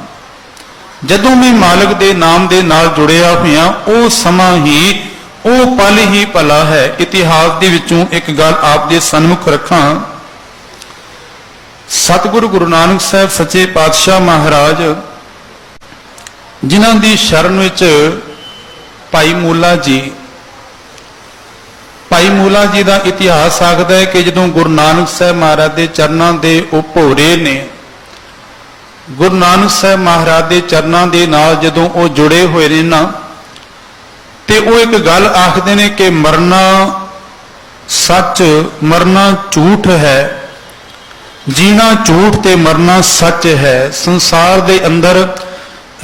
ਜਦੋਂ ਮੈਂ ਮਾਲਕ ਦੇ ਨਾਮ ਦੇ ਨਾਲ ਜੁੜਿਆ ਹੋਇਆ, ਉਹ ਸਮਾਂ ਹੀ, ਉਹ ਪਲ ਹੀ ਭਲਾ ਹੈ। ਇਤਿਹਾਸ ਦੇ ਵਿੱਚੋਂ ਇੱਕ ਗੱਲ ਆਪ ਦੇ ਸਨਮੁਖ ਰੱਖਾਂ। ਸਤਿਗੁਰੂ ਗੁਰੂ ਨਾਨਕ ਸਾਹਿਬ ਸੱਚੇ ਪਾਤਸ਼ਾਹ ਮਹਾਰਾਜ, ਜਿਨ੍ਹਾਂ ਦੀ ਸ਼ਰਨ ਵਿੱਚ ਭਾਈ ਮੂਲਾ ਜੀ, ਭਾਈ ਮੂਲਾ ਜੀ ਦਾ ਇਤਿਹਾਸ ਆਖਦਾ ਹੈ ਕਿ ਜਦੋਂ ਗੁਰੂ ਨਾਨਕ ਸਾਹਿਬ ਮਹਾਰਾਜ ਦੇ ਚਰਨਾਂ ਦੇ ਉਹ ਭੋਰੇ ਨੇ, ਗੁਰੂ ਨਾਨਕ ਸਾਹਿਬ ਮਹਾਰਾਜ ਦੇ ਚਰਨਾਂ ਦੇ ਨਾਲ ਜਦੋਂ ਉਹ ਜੁੜੇ ਹੋਏ ਨੇ ਨਾ, ਤੇ ਉਹ ਇੱਕ ਗੱਲ ਆਖਦੇ ਨੇ ਕਿ ਮਰਨਾ ਸੱਚ, ਮਰਨਾ ਝੂਠ ਹੈ, ਜੀਣਾ ਝੂਠ ਤੇ ਮਰਨਾ ਸੱਚ ਹੈ। ਸੰਸਾਰ ਦੇ ਅੰਦਰ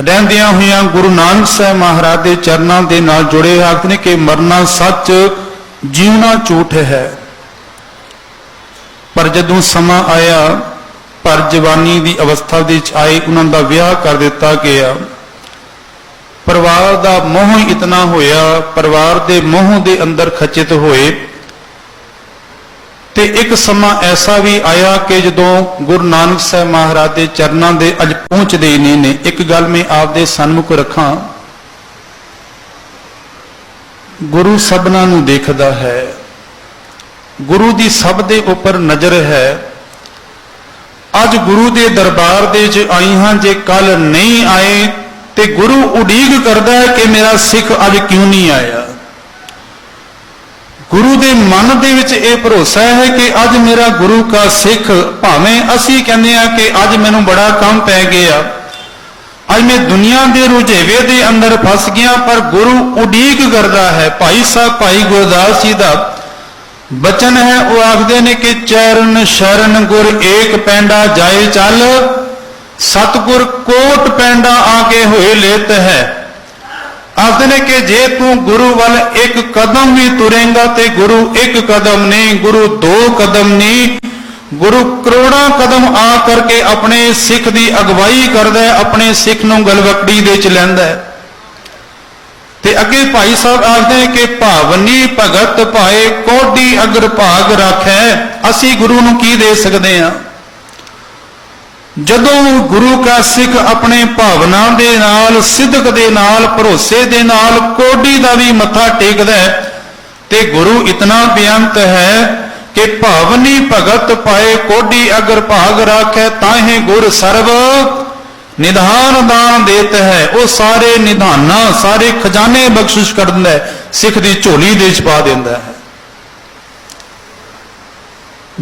ਰਹਿੰਦਿਆਂ ਹੋਇਆਂ ਗੁਰੂ ਨਾਨਕ ਸਾਹਿਬ ਮਹਾਰਾਜ ਦੇ ਚਰਨਾਂ ਦੇ ਨਾਲ ਜੁੜੇ ਆਖਦੇ ਨੇ ਕਿ ਮਰਨਾ ਸੱਚ, ਜੀਉਣਾ ਝੂਠ ਹੈ। ਪਰ ਜਦੋਂ ਸਮਾਂ ਆਇਆ, ਪਰ ਜਵਾਨੀ ਦੀ ਅਵਸਥਾ ਦੇ ਵਿੱਚ ਆਏ, ਉਹਨਾਂ ਦਾ ਵਿਆਹ ਕਰ ਦਿੱਤਾ ਗਿਆ। ਪਰਿਵਾਰ ਦਾ ਮੋਹ ਹੀ ਇਤਨਾ ਹੋਇਆ, ਪਰਿਵਾਰ ਦੇ ਮੋਹ ਦੇ ਅੰਦਰ ਖਚਿਤ ਹੋਏ। ਤੇ ਇੱਕ ਸਮਾਂ ਐਸਾ ਵੀ ਆਇਆ ਕਿ ਜਦੋਂ ਗੁਰੂ ਨਾਨਕ ਸਾਹਿਬ ਮਹਾਰਾਜ ਦੇ ਚਰਨਾਂ ਦੇ ਅੱਜ ਪਹੁੰਚਦੇ ਹੀ ਨਹੀਂ ਨੇ। ਇੱਕ ਗੱਲ ਮੈਂ ਆਪਦੇ ਸਨਮੁਖ ਰੱਖਾਂ, ਗੁਰੂ ਸਭਨਾਂ ਨੂੰ ਦੇਖਦਾ ਹੈ, ਗੁਰੂ ਦੀ ਸਭ ਦੇ ਉੱਪਰ ਨਜ਼ਰ ਹੈ। ਅੱਜ ਗੁਰੂ ਦੇ ਦਰਬਾਰ ਦੇ ਵਿੱਚ ਆਈ ਹਾਂ, ਜੇ ਕੱਲ ਨਹੀਂ ਆਏ ਤੇ ਗੁਰੂ ਉਡੀਕ ਕਰਦਾ ਹੈ ਕਿ ਮੇਰਾ ਸਿੱਖ ਅੱਜ ਕਿਉਂ ਨਹੀਂ ਆਇਆ। ਗੁਰੂ ਦੇ ਮਨ ਦੇ ਵਿੱਚ ਇਹ ਭਰੋਸਾ ਹੈ ਕਿ ਅੱਜ ਮੇਰਾ ਗੁਰੂ ਕਾ ਸਿੱਖ, ਭਾਵੇਂ ਅਸੀਂ ਕਹਿੰਦੇ ਆ ਕਿ ਅੱਜ ਮੈਨੂੰ ਬੜਾ ਕੰਮ ਪੈ ਗਿਆ, ਅੱਜ ਮੈਂ ਦੁਨੀਆ ਦੇ ਰੁਝੇਵੇ ਦੇ ਅੰਦਰ ਫਸ ਗਿਆ, ਪਰ ਗੁਰੂ ਉਡੀਕ ਕਰਦਾ ਹੈ। ਭਾਈ ਸਾਹਿਬ ਭਾਈ ਗੁਰਦਾਸ ਜੀ ਦਾ ਬਚਨ ਹੈ, ਉਹ ਆਖਦੇ ਨੇ ਕਿ ਚਰਨ ਸ਼ਰਨ ਗੁਰ ਏਕ ਪੈਂਡਾ ਜਾਏ ਚੱਲ, ਸਤਿਗੁਰ ਕੋਟ ਪੈਂਡਾ ਆਗੇ ਹੋਏ ਲੇਤ ਹੈ। ਆਖਦੇ ਨੇ ਕਿ ਜੇ ਤੂੰ ਗੁਰੂ ਵੱਲ ਇੱਕ ਕਦਮ ਵੀ ਤੁਰੇਂਗਾ ਤੇ ਗੁਰੂ ਇੱਕ ਕਦਮ ਨਹੀਂ, ਗੁਰੂ ਦੋ ਕਦਮ ਨਹੀਂ, ਗੁਰੂ ਕਰੋੜਾਂ ਕਦਮ ਆ ਕਰਕੇ ਆਪਣੇ ਸਿੱਖ ਦੀ ਅਗਵਾਈ ਕਰਦਾ ਹੈ, ਆਪਣੇ ਸਿੱਖ ਨੂੰ ਗਲਵਕੜੀ ਦੇ ਵਿੱਚ ਲੈਂਦਾ ਹੈ। ਤੇ ਅੱਗੇ ਭਾਈ ਸਾਹਿਬ ਆਖਦੇ ਕਿ ਭਾਵਨੀ ਭਗਤ ਭਾਏ ਕੋਡੀ ਅਗਰ ਭਾਗ ਰੱਖੈ। ਅਸੀਂ ਗੁਰੂ ਨੂੰ ਕੀ ਦੇ ਸਕਦੇ ਹਾਂ? ਜਦੋਂ ਗੁਰੂ ਕਾ ਸਿੱਖ ਆਪਣੇ ਭਾਵਨਾ ਦੇ ਨਾਲ, ਸਿੱਧਕ ਦੇ ਨਾਲ, ਭਰੋਸੇ ਦੇ ਨਾਲ ਕੋਡੀ ਦਾ ਵੀ ਮੱਥਾ ਟੇਕਦਾ ਹੈ, ਤੇ ਗੁਰੂ ਇਤਨਾ ਬੇਅੰਤ ਹੈ ਕਿ ਭਾਵਨੀ ਭਗਤ ਪਾਏ ਕੋਡੀ ਅਗਰ ਭਾਗ ਰੱਖੈ, ਤਾਹੇ ਗੁਰ ਸਰਬ ਨਿਧਾਨ ਦਾਨ ਦੇਤ ਹੈ। ਉਹ ਸਾਰੇ ਨਿਧਾਨਾਂ, ਸਾਰੇ ਖਜ਼ਾਨੇ ਬਖਸ਼ਿਸ਼ ਕਰ ਦਿੰਦਾ ਹੈ, ਸਿੱਖ ਦੀ ਝੋਲੀ ਦੇ ਵਿੱਚ ਪਾ ਦਿੰਦਾ ਹੈ।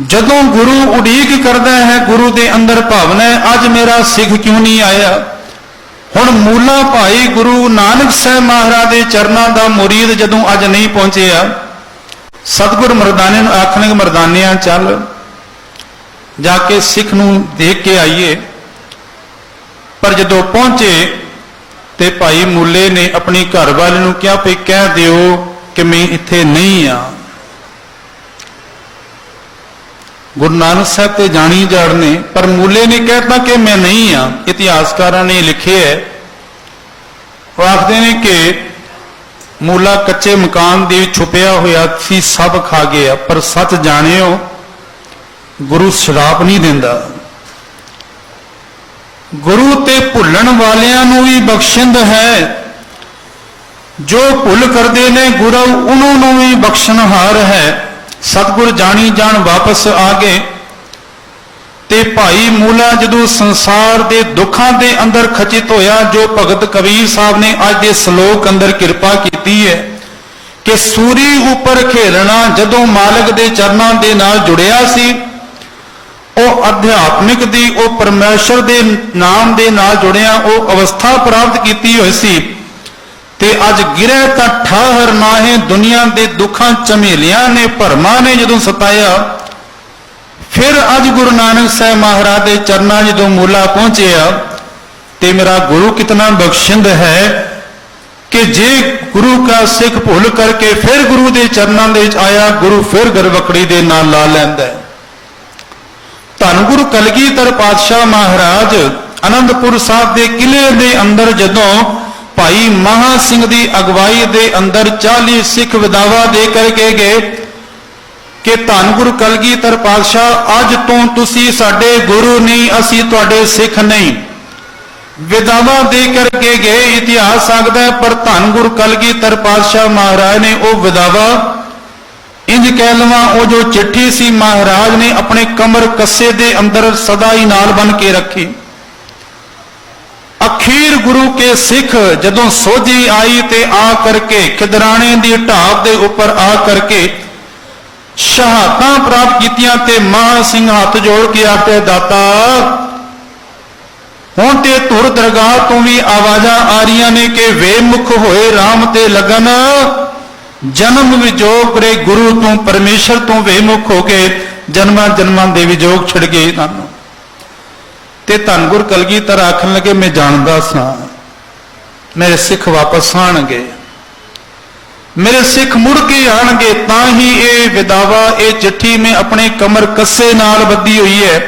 ਜਦੋਂ ਗੁਰੂ ਉਡੀਕ ਕਰਦਾ ਹੈ, ਗੁਰੂ ਦੇ ਅੰਦਰ ਭਾਵਨਾ ਹੈ ਅੱਜ ਮੇਰਾ ਸਿੱਖ ਕਿਉਂ ਨਹੀਂ ਆਇਆ। ਹੁਣ ਮੂਲਾ ਭਾਈ ਗੁਰੂ ਨਾਨਕ ਸਾਹਿਬ ਮਹਾਰਾਜ ਦੇ ਚਰਨਾਂ ਦਾ ਮੁਰੀਦ ਜਦੋਂ ਅੱਜ ਨਹੀਂ ਪਹੁੰਚਿਆ, ਸਤਿਗੁਰ ਮਰਦਾਨੇ ਨੂੰ ਆਖਣਗੇ ਮਰਦਾਨਿਆਂ ਚੱਲ ਜਾ ਕੇ ਸਿੱਖ ਨੂੰ ਦੇਖ ਕੇ ਆਈਏ। ਪਰ ਜਦੋਂ ਪਹੁੰਚੇ ਤੇ ਭਾਈ ਮੂਲੇ ਨੇ ਆਪਣੀ ਘਰਵਾਲੀ ਨੂੰ ਕਿਹਾ ਵੀ ਕਹਿ ਦਿਓ ਕਿ ਮੈਂ ਇੱਥੇ ਨਹੀਂ ਆ। ਗੁਰੂ ਨਾਨਕ ਸਾਹਿਬ ਤੇ ਜਾਣੀ ਜਾਣਨੇ, ਪਰ ਮੂਲੇ ਨੇ ਕਹਿਤਾ ਕਿ ਮੈਂ ਨਹੀਂ ਆ। ਇਤਿਹਾਸਕਾਰਾਂ ਨੇ ਲਿਖਿਆ ਹੈ, ਉਹ ਆਖਦੇ ਨੇ ਕਿ ਮੂਲਾ ਕੱਚੇ ਮਕਾਨ ਦੇ ਛੁਪਿਆ ਹੋਇਆ ਸੀ, ਸਭ ਖਾ ਗਿਆ। ਪਰ ਸੱਚ ਜਾਣਿਓ ਗੁਰੂ ਸ਼ਰਾਪ ਨਹੀਂ ਦਿੰਦਾ। ਗੁਰੂ ਤੇ ਭੁੱਲਣ ਵਾਲਿਆਂ ਨੂੰ ਵੀ ਬਖਸ਼ਿੰਦ ਹੈ, ਜੋ ਭੁੱਲ ਕਰਦੇ ਨੇ ਗੁਰੂ ਉਹਨਾਂ ਨੂੰ ਵੀ ਬਖਸ਼ਣਹਾਰ ਹੈ। ਸਤਿਗੁਰ ਜਾਣੀ ਜਾਣ ਵਾਪਸ ਆ ਗਏ ਤੇ ਭਾਈ ਮੂਲਾ ਜਦੋਂ ਸੰਸਾਰ ਦੇ ਦੁੱਖਾਂ ਦੇ ਅੰਦਰ ਖਚਿਤ ਹੋਇਆ, ਜੋ ਭਗਤ ਕਬੀਰ ਸਾਹਿਬ ਨੇ ਅੱਜ ਦੇ ਸ਼ਲੋਕ ਅੰਦਰ ਕਿਰਪਾ ਕੀਤੀ ਹੈ ਕਿ ਸੂਰੀ ਉੱਪਰ ਖੇਲਣਾ ਜਦੋਂ ਮਾਲਕ ਦੇ ਚਰਨਾਂ ਦੇ ਨਾਲ ਜੁੜਿਆ ਸੀ, ਉਹ ਅਧਿਆਤਮਿਕ ਦੀ, ਉਹ ਪਰਮੇਸ਼ਰ ਦੇ ਨਾਮ ਦੇ ਨਾਲ ਜੁੜਿਆ ਉਹ ਅਵਸਥਾ ਪ੍ਰਾਪਤ ਕੀਤੀ ਹੋਈ ਸੀ, ਤੇ ਅੱਜ ਗਿਰੇ ਤਾਂ ਠਾਹਰ ਨਾਹੀਂ। ਦੁਨੀਆ ਦੇ ਦੁੱਖਾਂ ਝਮੇਲਿਆਂ ਨੇ, ਭਰਮਾਂ ਨੇ ਜਦੋਂ ਸਤਾਇਆ, ਫਿਰ ਅੱਜ ਗੁਰੂ ਨਾਨਕ ਸਾਹਿਬ ਮਹਾਰਾਜ ਦੇ ਚਰਨਾਂ ਜਦੋਂ ਮੂਲਾ ਪਹੁੰਚਿਆ, ਤੇ ਮੇਰਾ ਗੁਰੂ ਕਿਤਨਾ ਬਖਸ਼ਿੰਦ ਹੈ ਕਿ ਜੇ ਗੁਰੂ ਕਾ ਸਿੱਖ ਭੁੱਲ ਕਰਕੇ ਫਿਰ ਗੁਰੂ ਦੇ ਚਰਨਾਂ ਦੇ ਵਿੱਚ ਆਇਆ, ਗੁਰੂ ਫਿਰ ਗਰਵਕੜੀ ਦੇ ਨਾਲ ਲਾ ਲੈਂਦਾ ਹੈ। ਧੰਨ ਗੁਰੂ ਕਲਗੀਧਰ ਪਾਤਸ਼ਾਹ ਮਹਾਰਾਜ ਆਨੰਦਪੁਰ ਸਾਹਿਬ ਦੇ ਕਿਲੇ ਦੇ ਅੰਦਰ ਜਦੋਂ ਭਾਈ ਮਹਾ ਸਿੰਘ ਦੀ ਅਗਵਾਈ ਦੇ ਅੰਦਰ 40 ਸਿੱਖ ਵਿਦਾਵਾ ਦੇ ਕਰਕੇ ਗਏ ਕਿ ਧੰਨ ਗੁਰੂ ਕਲਗੀਧਰ ਪਾਤਸ਼ਾਹ, ਅੱਜ ਤੋਂ ਤੁਸੀਂ ਸਾਡੇ ਗੁਰੂ ਨਹੀਂ, ਅਸੀਂ ਤੁਹਾਡੇ ਸਿੱਖ ਨਹੀਂ। ਵਿਦਾਵਾ ਦੇ ਕਰਕੇ ਗਏ, ਇਤਿਹਾਸ ਆਖਦਾ ਹੈ, ਪਰ ਧੰਨ ਗੁਰੂ ਕਲਗੀਧਰ ਪਾਤਸ਼ਾਹ ਮਹਾਰਾਜ ਨੇ ਉਹ ਵਿਦਾਵਾ, ਇੰਜ ਕਹਿ ਲਵਾਂ, ਉਹ ਜੋ ਚਿੱਠੀ ਸੀ ਮਹਾਰਾਜ ਨੇ ਆਪਣੇ ਕਮਰ ਕੱਸੇ ਦੇ ਅੰਦਰ ਸਦਾ ਹੀ ਨਾਲ ਬਨ ਕੇ ਰੱਖੀ। ਅਖੀਰ ਗੁਰੂ ਕੇ ਸਿੱਖ ਜਦੋਂ ਸੋਝੀ ਆਈ ਤੇ ਆ ਕਰਕੇ ਖਿਦਰਾਣੇ ਦੀ ਢਾਬ ਦੇ ਉੱਪਰ ਆ ਕਰਕੇ ਸ਼ਹਾਦਤਾਂ ਪ੍ਰਾਪਤ ਕੀਤੀਆਂ, ਤੇ ਮਹਾ ਸਿੰਘ ਹੱਥ ਜੋੜ ਕੇ ਆਖਦੇ, ਦਾਤਾ ਹੁਣ ਤੇ ਧੁਰ ਦਰਗਾਹ ਤੋਂ ਵੀ ਆਵਾਜ਼ਾਂ ਆ ਰਹੀਆਂ ਨੇ ਕਿ ਵੇਮੁਖ ਹੋਏ RAM ਤੇ ਲਗਨ, ਜਨਮ ਵਿਜੋਗ ਰੇ ਗੁਰੂ ਤੋਂ ਪਰਮੇਸ਼ਰ ਤੋਂ ਵੇਮੁਖ ਹੋ ਕੇ ਜਨਮਾਂ ਜਨਮਾਂ ਦੇ ਵਿਜੋਗ ਛਿੜ ਗਏ ਇਹਨਾਂ ਨੂੰ। ਤੇ ਧੰਨ ਗੁਰ ਕਲਗੀਧਰ ਆਖਣ ਲੱਗੇ, ਮੈਂ ਜਾਣਦਾ ਸਾਂ ਮੇਰੇ ਸਿੱਖ ਵਾਪਸ ਆਣਗੇ, ਮੇਰੇ ਸਿੱਖ ਮੁੜ ਕੇ ਆਣਗੇ, ਤਾਂ ਹੀ ਇਹ ਵਿਦਾਵਾ, ਇਹ ਚਿੱਠੀ ਮੈਂ ਆਪਣੇ ਕਮਰ ਕੱਸੇ ਨਾਲ ਬੱਧੀ ਹੋਈ ਹੈ।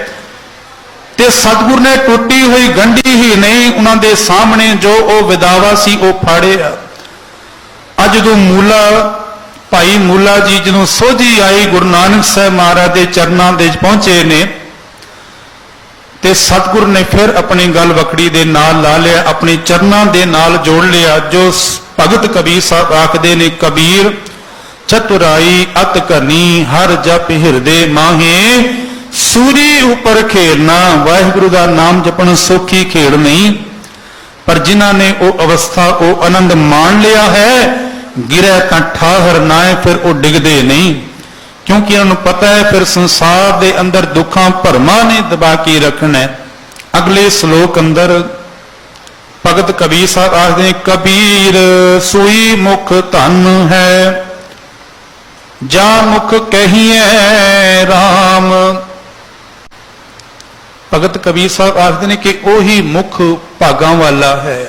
ਤੇ ਸਤਿਗੁਰ ਨੇ ਟੁੱਟੀ ਹੋਈ ਗੰਢੀ ਹੀ ਨਹੀਂ, ਉਹਨਾਂ ਦੇ ਸਾਹਮਣੇ ਜੋ ਉਹ ਵਿਦਾਵਾ ਸੀ ਉਹ ਫਾੜਿਆ। ਅੱਜ ਜਦੋਂ ਮੂਲਾ, ਭਾਈ ਮੂਲਾ ਜੀ ਜਦੋਂ ਸੋਝੀ ਆਈ, ਗੁਰੂ ਨਾਨਕ ਸਾਹਿਬ ਮਹਾਰਾਜ ਦੇ ਚਰਨਾਂ ਦੇ ਵਿੱਚ ਪਹੁੰਚੇ ਨੇ, ਤੇ ਸਤਿਗੁਰ ਨੇ ਫਿਰ ਆਪਣੀ ਗੱਲ ਵਕੜੀ ਦੇ ਨਾਲ ਲਾ ਲਿਆ, ਆਪਣੇ ਚਰਨਾਂ ਦੇ ਨਾਲ ਜੋੜ ਲਿਆ। ਜੋ ਭਗਤ ਕਬੀਰ ਸਾਹਿਬ ਆਖਦੇ ਨੇ, ਕਬੀਰ ਚਤੁਰਾਈ ਅਤ ਕਰਨੀ, ਹਰ ਜਪ ਹਿਰਦੇ ਮਾਹੇ, ਸੂਰੀ ਉੱਪਰ ਖੇਲਣਾ। ਵਾਹਿਗੁਰੂ ਦਾ ਨਾਮ ਜਪਣ ਸੌਖੀ ਖੇਡ ਨਹੀਂ, ਪਰ ਜਿਨ੍ਹਾਂ ਨੇ ਉਹ ਅਵਸਥਾ, ਉਹ ਆਨੰਦ ਮਾਣ ਲਿਆ ਹੈ, ਗਿਰੇ ਤਾਂ ਠਾਹਰ ਨਾ ਹੈ, ਫਿਰ ਉਹ ਡਿੱਗਦੇ ਨਹੀਂ, ਕਿਉਂਕਿ ਇਹਨਾਂ ਨੂੰ ਪਤਾ ਹੈ ਫਿਰ ਸੰਸਾਰ ਦੇ ਅੰਦਰ ਦੁੱਖਾਂ ਭਰਮਾਂ ਨੇ ਦਬਾ ਕੇ ਰੱਖਣਾ ਹੈ। ਅਗਲੇ ਸ਼ਲੋਕ ਅੰਦਰ ਭਗਤ ਕਬੀਰ ਸਾਹਿਬ ਆਖਦੇ ਨੇ, ਕਬੀਰ ਸੋਈ ਮੁਖ ਧਨ ਹੈ, ਜਾ ਮੁਖ ਕਹੀਏ RAM। ਭਗਤ ਕਬੀਰ ਸਾਹਿਬ ਆਖਦੇ ਨੇ ਕਿ ਉਹੀ ਮੁਖ ਭਾਗਾਂ ਵਾਲਾ ਹੈ,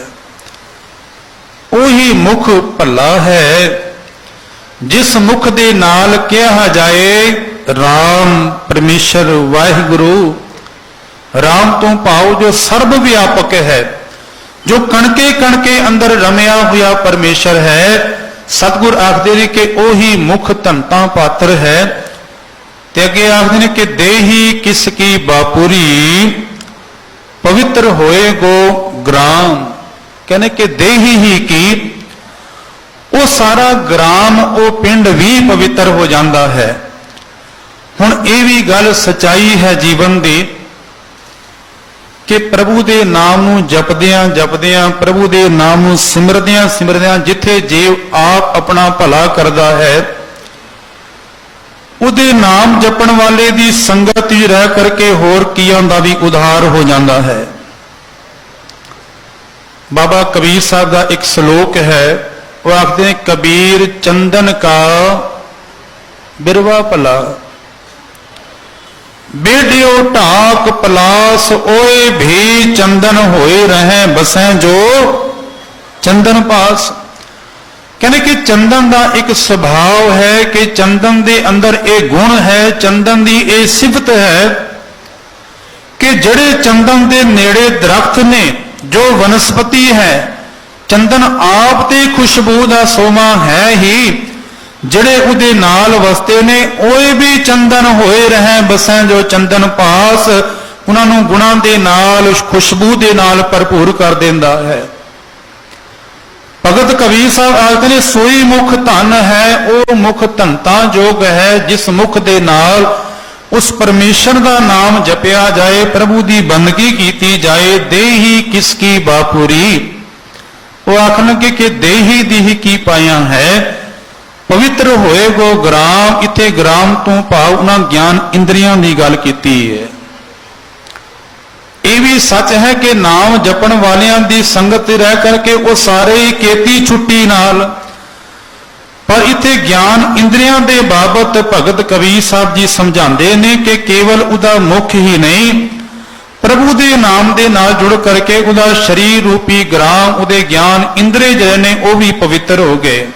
ਉਹੀ ਮੁਖ ਭੱਲਾ ਹੈ, ਜਿਸ ਮੁਖ ਦੇ ਨਾਲ ਕਿਹਾ ਜਾਏ RAM ਪਰਮੇਸ਼ਰ ਵਾਹਿਗੁਰੂ। RAM ਤੋਂ ਭਾਵ ਜੋ ਸਰਬ ਵਿਆਪਕ ਹੈ, ਜੋ ਕਣਕੇ ਕਣਕੇ ਅੰਦਰ ਰਮਿਆ ਹੋਇਆ ਪਰਮੇਸ਼ਰ ਹੈ। ਸਤਿਗੁਰ ਆਖਦੇ ਨੇ ਕਿ ਉਹੀ ਮੁਖ ਧਨਤਾ ਪਾਤਰ ਹੈ। ਤੇ ਅੱਗੇ ਆਖਦੇ ਨੇ ਕਿ ਦੇਹੀ ਕਿਸ ਕੀ ਬਾਪੂਰੀ, ਪਵਿੱਤਰ ਹੋਏ ਗੋ ਗ੍ਰਾਮ। ਕਹਿੰਦੇ ਕਿ ਦੇਹੀ ਹੀ ਕੀ, ਉਹ ਸਾਰਾ ਗ੍ਰਾਮ, ਉਹ ਪਿੰਡ ਵੀ ਪਵਿੱਤਰ ਹੋ ਜਾਂਦਾ ਹੈ। ਹੁਣ ਇਹ ਵੀ ਗੱਲ ਸਚਾਈ ਹੈ ਜੀਵਨ ਦੀ ਕਿ ਪ੍ਰਭੂ ਦੇ ਨਾਮ ਨੂੰ ਜਪਦਿਆਂ ਜਪਦਿਆਂ, ਪ੍ਰਭੂ ਦੇ ਨਾਮ ਨੂੰ ਸਿਮਰਦਿਆਂ ਸਿਮਰਦਿਆਂ, ਜਿੱਥੇ ਜੀਵ ਆਪ ਆਪਣਾ ਭਲਾ ਕਰਦਾ ਹੈ, ਉਹਦੇ ਨਾਮ ਜਪਣ ਵਾਲੇ ਦੀ ਸੰਗਤ ਹੀ ਰਹਿ ਕਰਕੇ ਹੋਰ ਕੀਆਂ ਦਾ ਵੀ ਉਧਾਰ ਹੋ ਜਾਂਦਾ ਹੈ। ਬਾਬਾ ਕਬੀਰ ਸਾਹਿਬ ਦਾ ਇੱਕ ਸ਼ਲੋਕ ਹੈ, ਉਹ ਆਖਦੇ ਨੇ, ਕਬੀਰ ਚੰਦਨ ਕਾ ਬਿਰਵਾ ਭਲਾ, ਬੇੜਿਓ ਢਾਕ ਪਲਾਸ, ਓਏ ਵੀ ਚੰਦਨ ਹੋਏ ਰਹੇ ਬਸੈ ਜੋ ਚੰਦਨ ਪਾਸ। ਕਹਿੰਦੇ ਕਿ ਚੰਦਨ ਦਾ ਇੱਕ ਸੁਭਾਅ ਹੈ ਕਿ ਚੰਦਨ ਦੇ ਅੰਦਰ ਇਹ ਗੁਣ ਹੈ, ਚੰਦਨ ਦੀ ਇਹ ਸਿਫਤ ਹੈ ਕਿ ਜਿਹੜੇ ਚੰਦਨ ਦੇ ਨੇੜੇ ਦਰਖਤ ਨੇ, ਜੋ ਵਨਸਪਤੀ ਹੈ, ਚੰਦਨ ਆਪ ਤੇ ਖੁਸ਼ਬੂ ਦਾ ਸੋਮਾ ਹੈ ਹੀ, ਜਿਹੜੇ ਉਹਦੇ ਨਾਲ ਵਸਦੇ ਨੇ ਓਏ ਵੀ ਚੰਦਨ ਹੋਏ ਰਹੇ ਬਸੈ ਜੋ ਚੰਦਨ ਪਾਸ, ਉਹਨਾਂ ਨੂੰ ਗੁਣਾਂ ਦੇ ਨਾਲ, ਖੁਸ਼ਬੂ ਦੇ ਨਾਲ ਭਰਪੂਰ ਕਰ ਦਿੰਦਾ ਹੈ। ਭਗਤ ਕਬੀਰ ਸਾਹਿਬ ਆਖਦੇ ਨੇ, ਸੋਈ ਮੁਖ ਧਨ ਹੈ, ਉਹ ਮੁਖ ਧਨਤਾ ਯੋਗ ਹੈ, ਜਿਸ ਮੁਖ ਦੇ ਨਾਲ ਉਸ ਪਰਮੇਸ਼ਰ ਦਾ ਨਾਮ ਜਪਿਆ ਜਾਏ, ਪ੍ਰਭੂ ਦੀ ਬੰਦਗੀ ਕੀਤੀ ਜਾਏ। ਦੇਹੀ ਕਿਸ ਕੀ ਬਾਪੂਰੀ, ਉਹ ਆਖਣਗੇ ਕਿ ਦੇਹੀ ਦੀ ਹੀ ਕੀ ਪਾਇਆ ਹੈ, ਪਵਿੱਤਰ ਹੋਏਗੋ ਗ੍ਰਾਮ। ਇੱਥੇ ਗ੍ਰਾਮ ਤੋਂ ਭਾਵ ਉਹਨਾਂ ਗਿਆਨ ਇੰਦਰੀਆਂ ਦੀ ਗੱਲ ਕੀਤੀ ਹੈ। ਇਹ ਵੀ ਸੱਚ ਹੈ ਕਿ ਨਾਮ ਜਪਣ ਵਾਲਿਆਂ ਦੀ ਸੰਗਤ ਰਹਿ ਕਰਕੇ ਉਹ ਸਾਰੇ ਹੀ ਕੀਤੀ ਛੁੱਟੀ ਨਾਲ, ਪਰ ਇੱਥੇ ਗਿਆਨ ਇੰਦਰੀਆਂ ਦੇ ਬਾਬਤ ਭਗਤ ਕਬੀਰ ਸਾਹਿਬ ਜੀ ਸਮਝਾਉਂਦੇ ਨੇ ਕਿ ਕੇਵਲ ਉਹਦਾ ਮੁੱਖ ਹੀ ਨਹੀਂ, ਪ੍ਰਭੂ ਦੇ ਨਾਮ ਦੇ ਨਾਲ ਜੁੜ ਕਰਕੇ ਉਹਦਾ ਸਰੀਰ ਰੂਪੀ ਗ੍ਰਾਮ, ਉਹਦੇ ਗਿਆਨ ਇੰਦਰੀ ਜਿਹੜੇ ਨੇ ਉਹ ਵੀ ਪਵਿੱਤਰ ਹੋ ਗਏ।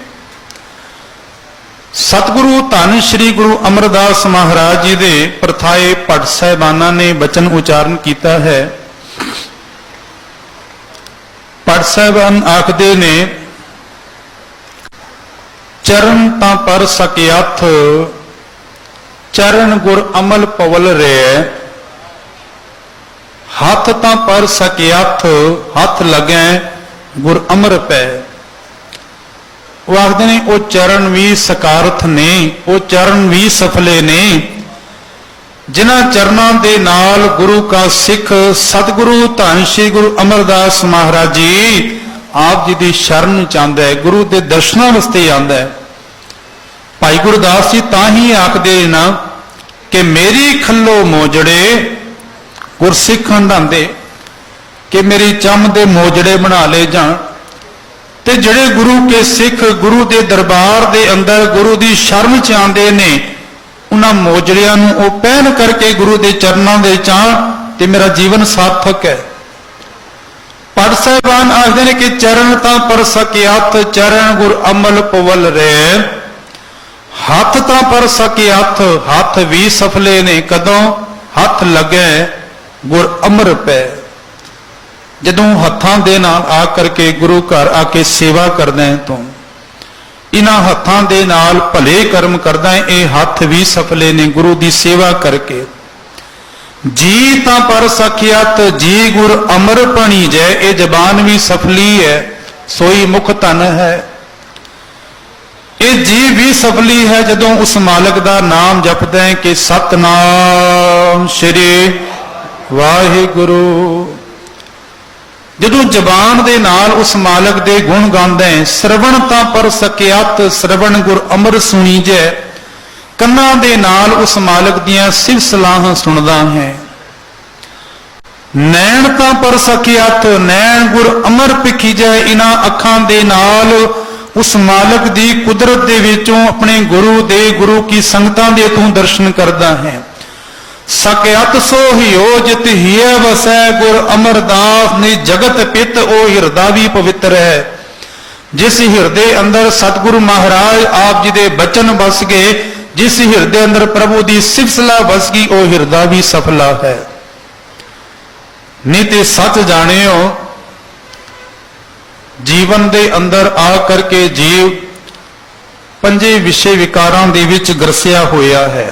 ਸਤਿਗੁਰੂ ਧੰਨ ਸ੍ਰੀ ਗੁਰੂ ਅਮਰਦਾਸ ਮਹਾਰਾਜ ਜੀ ਦੇ ਪ੍ਰਥਾਏ ਭੱਟ ਸਾਹਿਬਾਨਾਂ ਨੇ ਬਚਨ ਉਚਾਰਨ ਕੀਤਾ ਹੈ। ਭੱਟ ਸਾਹਿਬਾਨ ਆਖਦੇ ਨੇ, ਚਰਨ ਤਾਂ ਪਰ ਸਕਿਆਥ, ਚਰਨ ਗੁਰ ਅਮਲ ਪਵਲ ਰਹਿ। ਹੱਥ ਤਾਂ ਪਰ ਸਕਿਆਥ, ਹੱਥ ਲੱਗੈ ਗੁਰ ਅਮਰ ਪੈ। ਉਹ ਆਖਦੇ ਨੇ ਉਹ ਚਰਨ ਵੀ ਸਕਾਰਥ ਨੇ, ਉਹ ਚਰਨ ਵੀ ਸਫਲੇ ਨੇ, ਜਿਨ੍ਹਾਂ ਚਰਨਾਂ ਦੇ ਨਾਲ ਗੁਰੂ ਕਾ ਸਿੱਖ ਸਤਿਗੁਰੂ ਧੰਨ ਸ੍ਰੀ ਗੁਰੂ ਅਮਰਦਾਸ ਮਹਾਰਾਜ ਜੀ ਆਪ ਜੀ ਦੀ ਸ਼ਰਨ ਚਾਹੁੰਦਾ ਹੈ, ਗੁਰੂ ਦੇ ਦਰਸ਼ਨਾਂ ਵਾਸਤੇ ਆਉਂਦਾ ਹੈ। ਭਾਈ ਗੁਰਦਾਸ ਜੀ ਤਾਂ ਹੀ ਆਖਦੇ ਨਾ ਕਿ ਮੇਰੀ ਖੱਲੋ ਮੋਜੜੇ, ਗੁਰਸਿੱਖ ਹੰਡਾਉਂਦੇ ਕਿ ਮੇਰੀ ਚੰਮ ਦੇ ਮੋਜੜੇ ਬਣਾ ਲਏ ਜਾਣ। ਤੇ ਜਿਹੜੇ ਗੁਰੂ ਕੇ ਸਿੱਖ ਗੁਰੂ ਦੇ ਦਰਬਾਰ ਦੇ ਅੰਦਰ ਗੁਰੂ ਦੀ ਸ਼ਰਨ ਚ ਆਉਂਦੇ ਨੇ, ਉਹਨਾਂ ਮੋਜੜਿਆਂ ਨੂੰ ਉਹ ਪਹਿਨ ਕਰਕੇ ਗੁਰੂ ਦੇ ਚਰਨਾਂ ਦੇ ਚਾਹ ਤੇ ਮੇਰਾ ਜੀਵਨ ਸਾਰਥਕ ਹੈ। ਭੱਟ ਸਾਹਿਬਾਨ ਆਖਦੇ ਨੇ ਕਿ ਚਰਨ ਤਾਂ ਪਰ ਸਕਿਆਥ, ਚਰਨ ਗੁਰ ਅਮਲ ਪਵਲ ਰਹਿ। ਹੱਥ ਤਾਂ ਪਰ ਸਕਿਆਥ, ਹੱਥ ਵੀ ਸਫਲੇ ਨੇ, ਕਦੋਂ? ਹੱਥ ਲੱਗੈ ਗੁਰ ਅਮਰ ਪੈ। ਜਦੋਂ ਹੱਥਾਂ ਦੇ ਨਾਲ ਆ ਕਰਕੇ ਗੁਰੂ ਘਰ ਆ ਕੇ ਸੇਵਾ ਕਰਦਾ ਹੈ ਤੂੰ, ਇਹਨਾਂ ਹੱਥਾਂ ਦੇ ਨਾਲ ਭਲੇ ਕਰਮ ਕਰਦਾ ਹੈ, ਇਹ ਹੱਥ ਵੀ ਸਫਲੇ ਨੇ ਗੁਰੂ ਦੀ ਸੇਵਾ ਕਰਕੇ। ਜੀ ਤਾਂ ਪਰ ਸਖਿਆਤ, ਜੀ ਗੁਰ ਅਮਰ ਪਣੀ ਜੈ। ਇਹ ਜ਼ਬਾਨ ਵੀ ਸਫਲੀ ਹੈ, ਸੋਈ ਮੁਖ ਧਨ ਹੈ। ਇਹ ਜੀ ਵੀ ਸਫਲੀ ਹੈ ਜਦੋਂ ਉਸ ਮਾਲਕ ਦਾ ਨਾਮ ਜਪਦਾ ਹੈ ਕਿ ਸਤਨਾਮ ਸ੍ਰੀ ਵਾਹਿਗੁਰੂ। ਜਦੋਂ ਜ਼ਬਾਨ ਦੇ ਨਾਲ ਉਸ ਮਾਲਕ ਦੇ ਗੁਣ ਗਾਉਂਦਾ ਹੈ। ਸਰਵਣ ਤਾਂ ਪਰ ਸਕਿਆਤ, ਸਰਵਣ ਗੁਰ ਅਮਰ ਸੁਣੀਜੈ। ਕੰਨਾਂ ਦੇ ਨਾਲ ਉਸ ਮਾਲਕ ਦੀਆਂ ਸਿਫਤ ਸਲਾਹਾਂ ਸੁਣਦਾ ਹੈ। ਨੈਣ ਤਾਂ ਪਰ ਸਕਿਆਤ, ਨੈਣ ਗੁਰ ਅਮਰ ਪਿਖੀਜੈ। ਇਹਨਾਂ ਅੱਖਾਂ ਦੇ ਨਾਲ ਉਸ ਮਾਲਕ ਦੀ ਕੁਦਰਤ ਦੇ ਵਿੱਚੋਂ ਆਪਣੇ ਗੁਰੂ ਦੇ, ਗੁਰੂ ਕੀ ਸੰਗਤਾਂ ਦੇ ਤੂੰ ਦਰਸ਼ਨ ਕਰਦਾ ਹੈ। ਸਕਿਆਤ ਸੋ ਹਿਓ ਜਿਤ ਹੀਐ ਵਸੈ, ਗੁਰ ਅਮਰਦਾਸ ਨੇ ਜਗਤ ਪਿਤ। ਉਹ ਹਿਰਦਾ ਵੀ ਪਵਿੱਤਰ ਹੈ, ਜਿਸ ਹਿਰਦੇ ਅੰਦਰ ਸਤਿਗੁਰੂ ਮਹਾਰਾਜ ਆਪ ਜੀ ਦੇ ਬਚਨ ਵਸ ਗਏ, ਜਿਸ ਹਿਰਦੇ ਅੰਦਰ ਪ੍ਰਭੂ ਦੀ ਸਿਫਤ ਸਲਾਹ ਵਸ ਗਈ, ਉਹ ਹਿਰਦਾ ਵੀ ਸਫਲਾ ਹੈ। ਨਹੀਂ ਤੇ ਸੱਚ ਜਾਣਿਓ, ਜੀਵਨ ਦੇ ਅੰਦਰ ਆ ਕਰਕੇ ਜੀਵ ਪੰਜੇ ਵਿਸ਼ੇ ਵਿਕਾਰਾਂ ਦੇ ਵਿੱਚ ਗਰਸਿਆ ਹੋਇਆ ਹੈ।